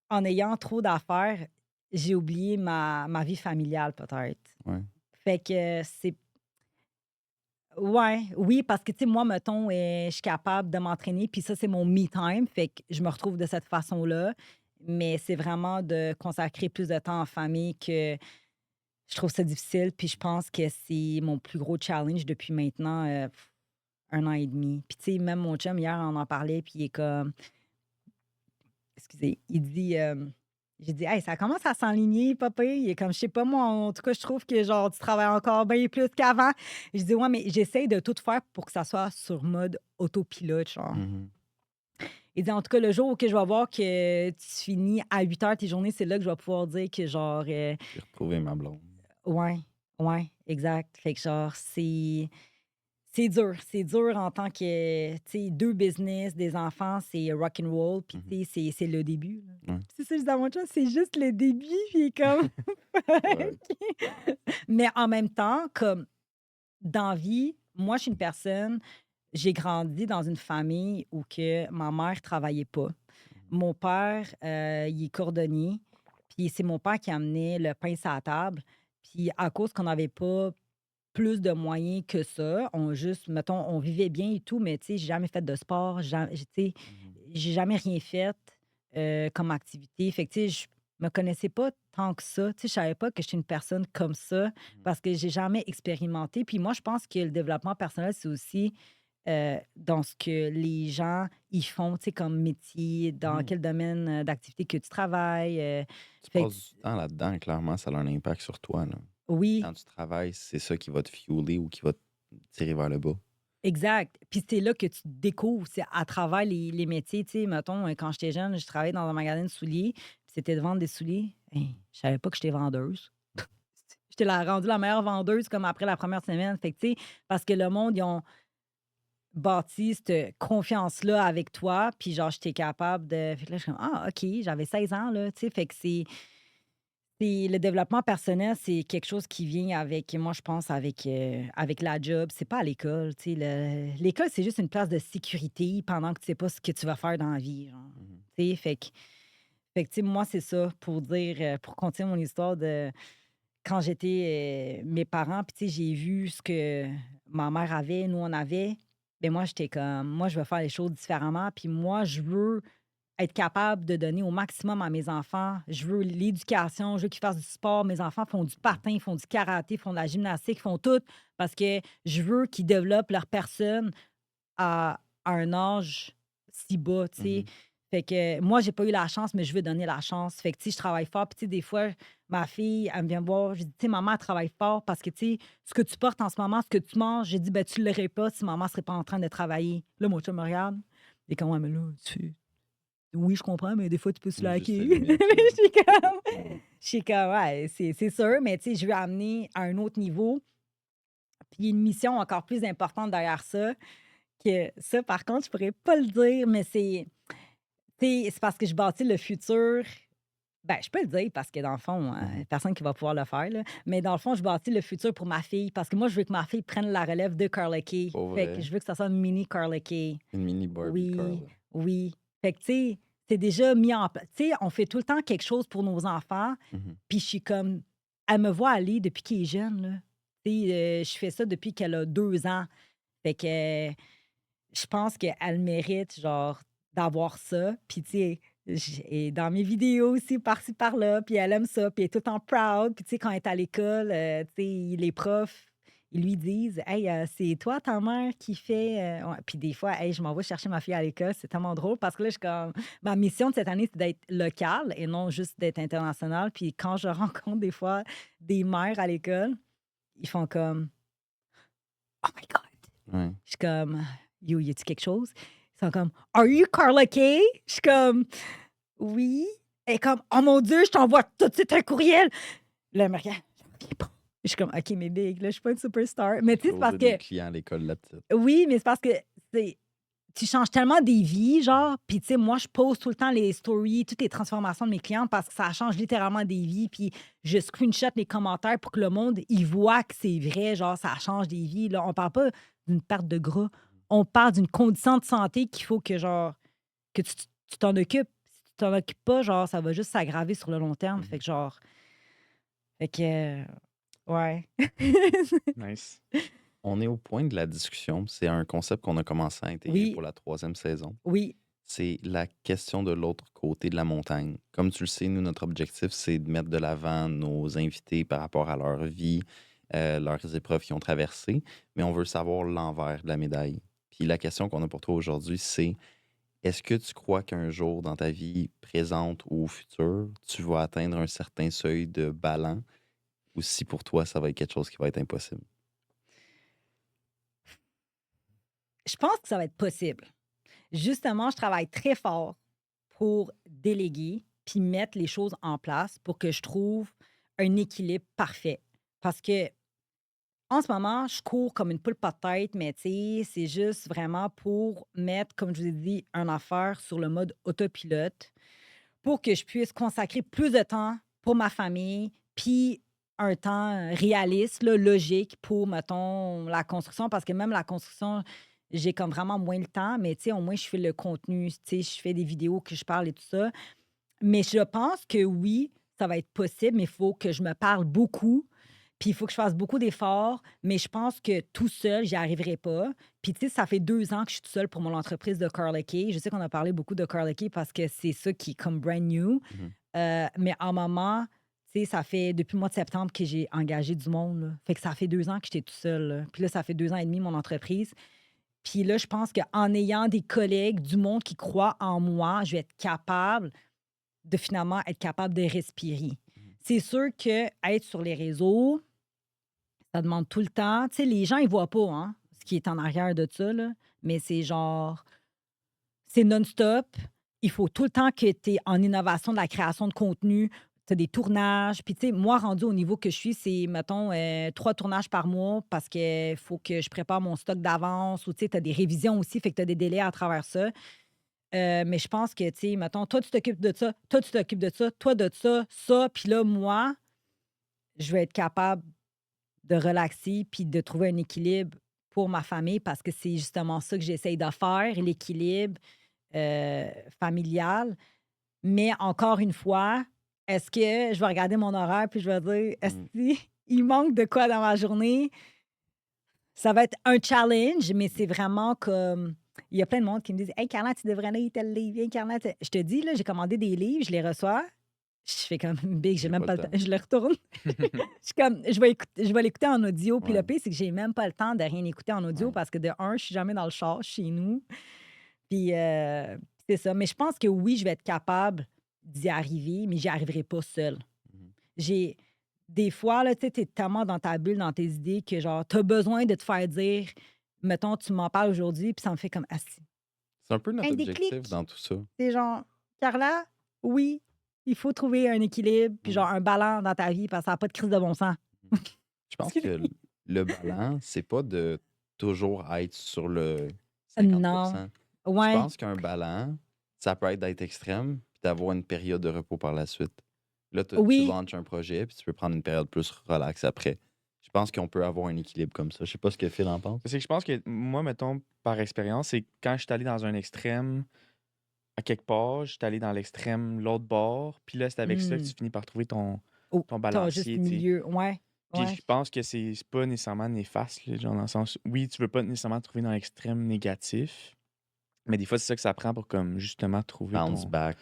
en ayant trop d'affaires, j'ai oublié ma vie familiale peut-être. Ouais. Fait que c'est ouais, oui, parce que, tu sais, moi, mettons, je suis capable de m'entraîner, puis ça, c'est mon me time, fait que je me retrouve de cette façon-là. Mais c'est vraiment de consacrer plus de temps en famille que je trouve ça difficile, puis je pense que c'est mon plus gros challenge depuis maintenant, 1 an et demi. Puis, tu sais, même mon chum, hier, on en parlait, puis il est comme excusez, il dit, j'ai dit: «Hey, ça commence à s'enligner, pas pire». Il est comme: «Je sais pas moi, en tout cas, je trouve que, genre, tu travailles encore bien plus qu'avant». Je dis: «Ouais, mais j'essaye de tout faire pour que ça soit sur mode autopilote, genre». Mhm. Il dit: «En tout cas, le jour où que je vais voir que tu finis à 8 heures tes journées, c'est là que je vais pouvoir dire que, genre, J'ai retrouvé ma blonde. ouais, ouais, exact». Fait que, genre, c'est dur en tant que, tu sais, 2 business, des enfants, c'est rock and roll, puis Mhm. tu sais, c'est le début, là. Ouais. C'est ça, je dis à mon chum, c'est juste le début, puis il est comme Ouais. mais en même temps, comme dans vie, moi, je suis une personne j'ai grandi dans une famille où que ma mère travaillait pas. Mon père, il est cordonnier, puis c'est mon père qui amenait le pain sur la table, puis à cause qu'on n'avait pas plus de moyens que ça. On juste, mettons, on vivait bien et tout, mais tu sais, j'ai jamais fait de sport, tu sais, Mhm. j'ai jamais rien fait comme activité. Fait que, tu sais, je me connaissais pas tant que ça. Tu sais, je savais pas que j'étais une personne comme ça Mhm. parce que j'ai jamais expérimenté. Puis moi, je pense que le développement personnel, c'est aussi dans ce que les gens y font, tu sais, comme métier, dans Mhm. quel domaine d'activité que tu travailles. Tu Fait que, passes du temps là-dedans, clairement, ça a un impact sur toi, là. oui, Quand tu travailles, c'est ça qui va te fueler ou qui va te tirer vers le bas. exact. Puis c'est là que tu découvres, c'est à travers les métiers. Tu sais, mettons, quand j'étais jeune, je travaillais dans un magasin de souliers, puis c'était de vendre des souliers. Hey, je savais pas que j'étais vendeuse. J'étais rendue la meilleure vendeuse comme après la première semaine. Fait que, tu sais, parce que le monde, ils ont bâti cette confiance-là avec toi, puis genre, j'étais capable de. Fait que là, je suis comme, ah, OK, j'avais 16 ans, là, tu sais, fait que le développement personnel, c'est quelque chose qui vient avec, moi, je pense, avec la job. C'est pas à l'école. Tu sais, l'école, c'est juste une place de sécurité pendant que tu sais pas ce que tu vas faire dans la vie. Genre. Mhm. Tu sais, fait que, tu sais, moi, c'est ça pour dire, pour continuer mon histoire de quand j'étais mes parents, puis tu sais, j'ai vu ce que ma mère avait, nous, on avait. Ben moi, j'étais comme, moi, je veux faire les choses différemment. Puis moi, je veux être capable de donner au maximum à mes enfants. Je veux l'éducation, je veux qu'ils fassent du sport. Mes enfants font du patin, ils font du karaté, font de la gymnastique, font tout parce que je veux qu'ils développent leur personne à un âge si bas, tu sais. Mhm. Fait que moi, j'ai pas eu la chance, mais je veux donner la chance. Fait que, tu sais, je travaille fort. Puis, tu sais, des fois, ma fille, elle me vient me voir. Je dis, tu sais, maman, elle travaille fort parce que, tu sais, ce que tu portes en ce moment, ce que tu manges, j'ai dit, ben, tu l'aurais pas si maman serait pas en train de travailler. Là, mon chum me regarde. Et quand même, là, oui, je comprends, mais des fois, tu peux Juste tes slacker. limites, Je là. suis comme, je suis comme, ouais, c'est sûr, mais, tu sais, je veux amener à un autre niveau. Puis, il y a une mission encore plus importante derrière ça, que ça, par contre, je pourrais pas le dire, mais c'est parce que je bâtis le futur. Ben, je peux le dire parce que dans le fond, Mhm. personne qui va pouvoir le faire, là. Mais dans le fond, je bâtis le futur pour ma fille parce que moi, je veux que ma fille prenne la relève de Carla Kay. Pour Fait que vrai. je veux que ça soit une mini Carla Kay. Une mini Barbie Oui, Carla. oui. Fait que, tu sais, c'est déjà mis en place. Tu sais, on fait tout le temps quelque chose pour nos enfants. Mhm. Puis je suis comme, elle me voit aller depuis qu'elle est jeune, là. Tu sais, je fais ça depuis qu'elle a 2 ans. Fait que je pense qu'elle mérite, genre, d'avoir ça. Puis, tu sais, et dans mes vidéos aussi, par-ci, par-là, puis elle aime ça, puis elle est tout le temps proud. Puis, tu sais, quand elle est à l'école, tu sais, les profs, ils lui disent, hey, c'est toi, ta mère, qui fait. Ouais. Puis, des fois, hey, je m'en vais chercher ma fille à l'école. C'est tellement drôle parce que là, je suis comme. Ma mission de cette année, c'est d'être locale et non juste d'être internationale. Puis, quand je rencontre des fois des mères à l'école, ils font comme, oh my God. Ouais. Je suis comme, yo, y a-tu quelque chose? Ils sont comme, Are you Carla Kay? Je suis comme, oui. Et comme, oh mon Dieu, je t'envoie tout de suite un courriel. Là, elle me regarde. Je suis comme, OK, mais big, là, je suis pas une superstar. Mais tu sais, c'est Close parce de que, des clients à l'école, la petite. oui, mais c'est parce que c'est- tu changes tellement des vies, genre. Puis, tu sais, moi, je pose tout le temps les stories, toutes les transformations de mes clientes parce que ça change littéralement des vies. Puis, je screenshot les commentaires pour que le monde, il voit que c'est vrai, genre, ça change des vies. Là, on parle pas d'une perte de gras. On parle d'une condition de santé qu'il faut que, genre, que tu t'en occupes. Si tu t'en occupes pas, genre, ça va juste s'aggraver sur le long terme. Fait Mhm. que, genre, fait que, ouais. Nice. On est au point de la discussion. C'est un concept qu'on a commencé à intégrer pour Oui, la 3e saison. oui, C'est la question de l'autre côté de la montagne. Comme tu le sais, nous, notre objectif, c'est de mettre de l'avant nos invités par rapport à leur vie, leurs épreuves qu'ils ont traversées, mais on veut savoir l'envers de la médaille. Puis la question qu'on a pour toi aujourd'hui, c'est est-ce que tu crois qu'un jour dans ta vie présente ou future, tu vas atteindre un certain seuil de ballon ou si pour toi, ça va être quelque chose qui va être impossible? je pense que ça va être possible. Justement, je travaille très fort pour déléguer puis mettre les choses en place pour que je trouve un équilibre parfait. Parce que en ce moment, je cours comme une poule pas de tête, mais tu sais, c'est juste vraiment pour mettre, comme je vous ai dit, une affaire sur le mode autopilote pour que je puisse consacrer plus de temps pour ma famille, puis un temps réaliste, là, logique pour, mettons, la construction, parce que même la construction, j'ai comme vraiment moins le temps, mais tu sais, au moins, je fais le contenu, tu sais, je fais des vidéos que je parle et tout ça. Mais je pense que oui, ça va être possible, mais il faut que je me parle beaucoup. Puis il faut que je fasse beaucoup d'efforts, mais je pense que tout seul, j'y arriverai pas. Puis tu sais, ça fait 2 ans que je suis toute seule pour mon entreprise de Carla Kay. Je sais qu'on a parlé beaucoup de Carla Kay parce que c'est ça qui est comme brand new. Mhm. Mais en moment, tu sais, ça fait depuis le mois de septembre que j'ai engagé du monde, là. Fait que ça fait 2 ans que j'étais toute seule, là. Puis là, ça fait 2 ans et demi, mon entreprise. Puis là, je pense qu'en ayant des collègues, du monde qui croit en moi, je vais être capable de finalement être capable de respirer. C'est sûr que être sur les réseaux, ça demande tout le temps. Tu sais, les gens, ils voient pas, hein, ce qui est en arrière de ça, là. Mais c'est genre, c'est non-stop. Il faut tout le temps que tu es en innovation de la création de contenu. Tu as des tournages. Puis, tu sais, moi, rendu au niveau que je suis, c'est, mettons, 3 tournages par mois parce qu'il faut que je prépare mon stock d'avance ou, tu sais, tu as des révisions aussi, fait que tu as des délais à travers ça. Mais je pense que, tu sais, mettons, toi, tu t'occupes de ça, toi, tu t'occupes de ça, toi, de ça, ça. Puis là, moi, je vais être capable de relaxer puis de trouver un équilibre pour ma famille parce que c'est justement ça que j'essaye de faire, l'équilibre familial. Mais encore une fois, est-ce que je vais regarder mon horaire puis je vais dire, est-ce Mm. qu'il manque de quoi dans ma journée? Ça va être un challenge, mais c'est vraiment comme Il y a plein de monde qui me disent: «Hey Carla, tu devrais lire tel livre. Hey Carla, tu» Je te dis, là, j'ai commandé des livres, je les reçois. Je fais comme: «Big, j'ai J'ai même pas pas le le temps». temps. Je le retourne. Je suis comme: je vais l'écouter en audio». Puis le Ouais. pire, c'est que j'ai même pas le temps de rien écouter en audio Ouais. parce que de un, je suis jamais dans le char chez nous. Puis c'est ça. Mais je pense que oui, je vais être capable d'y arriver, mais j'y arriverai pas seule. Mhm. J'ai des fois, là, tu sais, t'es tellement dans ta bulle, dans tes idées, que genre, t'as besoin de te faire dire, mettons, tu m'en parles aujourd'hui, puis ça me fait comme, ah, si, C'est un peu notre un objectif déclic. dans tout ça. C'est genre, Carla, oui, il faut trouver un équilibre, puis Mm. genre un balance dans ta vie, parce que ça n'a pas de crise de bon sens. Je pense que le ballon, c'est pas de toujours être sur le 50%. Non. Je Ouais. pense qu'un ballon, ça peut être d'être extrême puis d'avoir une période de repos par la suite. Là, tu Oui. launches un projet puis tu peux prendre une période plus relax après. Je pense qu'on peut avoir un équilibre comme ça. Je sais pas ce que Phil en pense. C'est que je pense que moi, mettons, par expérience, c'est quand je suis allé dans un extrême, à quelque part, je suis allé dans l'extrême, l'autre bord, puis là, c'est avec ça que tu finis par trouver ton Oh, t'as juste balancier, tu sais. milieu. Ouais. Puis Ouais. je pense que c'est pas nécessairement néfaste, là, genre dans le sens, oui, tu veux pas nécessairement trouver dans l'extrême négatif, mais des fois, c'est ça que ça prend pour comme justement trouver Bounce ton... back.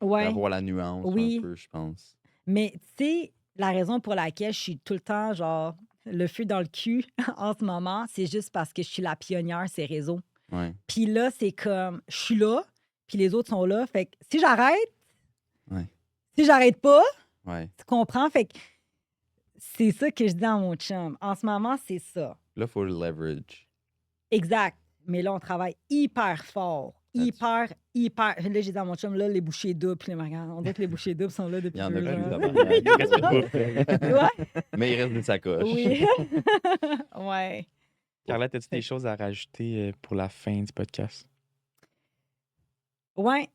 Ouais. D'avoir la nuance un Oui. peu, je pense. Mais tu sais, la raison pour laquelle je suis tout le temps, genre, le feu dans le cul en ce moment, c'est juste parce que je suis la pionnière ces réseaux. Ouais. Puis là, c'est comme, je suis là, puis les autres sont là. Fait que si j'arrête, Ouais. si j'arrête pas, Ouais. tu comprends? Fait que c'est ça que je dis à mon chum. En ce moment, c'est ça. Là, il faut le leverage. Exact. Mais là, on travaille hyper fort. Là-dessus. Hyper. Là, j'ai dit à mon chum, là, les bouchées doubles. Puis là, regarde, on dirait que les bouchées doubles sont là Il depuis y en a 2 plus, ans. tabarnak. Il reste pas. Ouais. Mais il reste des sacoches. Oui. Ouais. Carla, as-tu des choses à rajouter pour la fin du podcast? Ouais.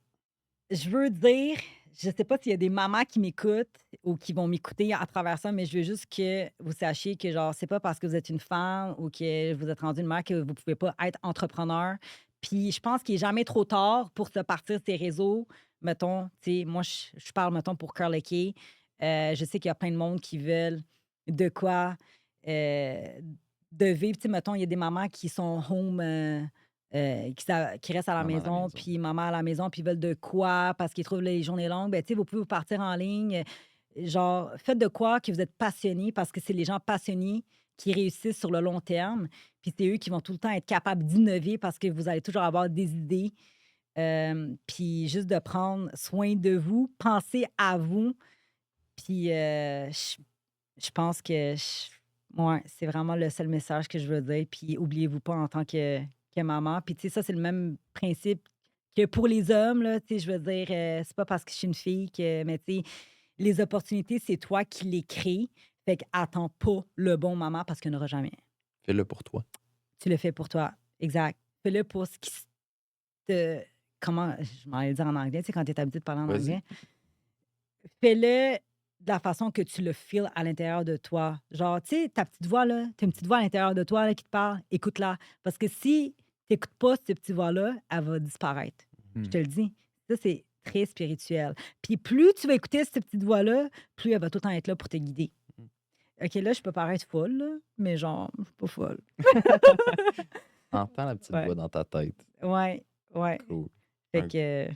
Je veux dire, je sais pas s'il y a des mamans qui m'écoutent ou qui vont m'écouter à travers ça, mais je veux juste que vous sachiez que, genre, c'est pas parce que vous êtes une femme ou que vous êtes rendu une mère que vous pouvez pas être entrepreneur. Puis je pense qu'il est jamais trop tard pour se partir de ces réseaux. Mettons, tu sais, moi, je parle, mettons, pour Carla Kay. Je sais qu'il y a plein de monde qui veulent de quoi de vivre. Tu sais, mettons, il y a des mamans qui sont home, qui restent à la Maman à la maison, maison. puis maman à la maison, puis veulent de quoi parce qu'ils trouvent les journées longues. Ben, tu sais, vous pouvez vous partir en ligne. Genre, faites de quoi que vous êtes passionné parce que c'est les gens passionnés qui réussissent sur le long terme. Puis c'est eux qui vont tout le temps être capables d'innover parce que vous allez toujours avoir des idées. Puis juste de prendre soin de vous, pensez à vous. Puis je pense que ouais, c'est vraiment le seul message que je veux dire. Puis oubliez-vous pas en tant que maman. Puis tu sais, ça, c'est le même principe que pour les hommes, là. Tu sais, je veux dire, c'est pas parce que je suis une fille que. Mais tu sais, les opportunités, c'est toi qui les crées. Fait qu'attends pas le bon moment parce qu'il n'y en aura jamais. Fais-le pour toi. Tu le fais pour toi. Exact. Fais-le pour ce qui te. Comment. Je m'en vais dire en anglais, tu sais, quand tu es habitué de parler en Vas-y. anglais. Fais-le de la façon que tu le feels à l'intérieur de toi. Genre, tu sais, ta petite voix, là, tu as une petite voix à l'intérieur de toi là, qui te parle, écoute-la. Parce que si tu n'écoutes pas cette petite voix-là, elle va disparaître. Je te le dis. Ça, c'est très spirituel. Puis plus tu vas écouter cette petite voix-là, plus elle va tout le temps être là pour te guider. OK, là, je peux paraître folle, là, mais genre, je suis pas folle. Entends la petite Ouais. voix dans ta tête. Ouais, ouais. Cool. Fait Un- que,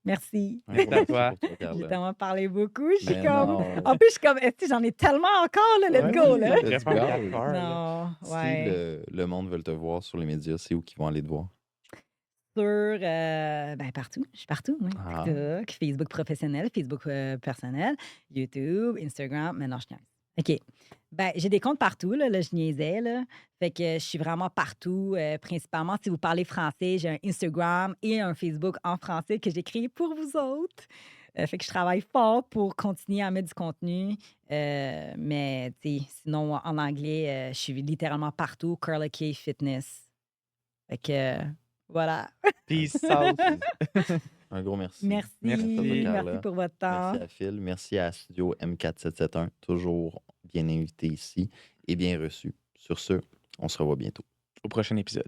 merci. Un gros Merci à merci toi. pour toi, J'ai Carla. tellement parlé beaucoup. Je suis Mais comme. non. En plus, je suis comme, est-ce que j'en ai tellement encore, là, let's Ouais, go, là. let's Très fort, go. 4 heures, là. Non, Si ouais. le monde veut te voir sur les médias, c'est où qu'ils vont aller te voir? Sur, ben partout. Je suis partout, oui. Ah. TikTok, Facebook professionnel, Facebook personnel, YouTube, Instagram. Maintenant, je niaise. OK. Ben, j'ai des comptes partout, là, je niaisais, là. Fait que je suis vraiment partout. Principalement, si vous parlez français, j'ai un Instagram et un Facebook en français que j'ai créé pour vous autres. Fait que je travaille fort pour continuer à mettre du contenu. Mais, tu sais, sinon, en anglais, je suis littéralement partout. Carla Kay Fitness. Fait que, voilà. Peace out. Un gros merci. Merci. Merci. Merci, Merci Carla. pour votre temps. Merci à Phil. Merci à Studio M4771. Toujours bien invité ici et bien reçu. Sur ce, on se revoit bientôt. Au prochain épisode.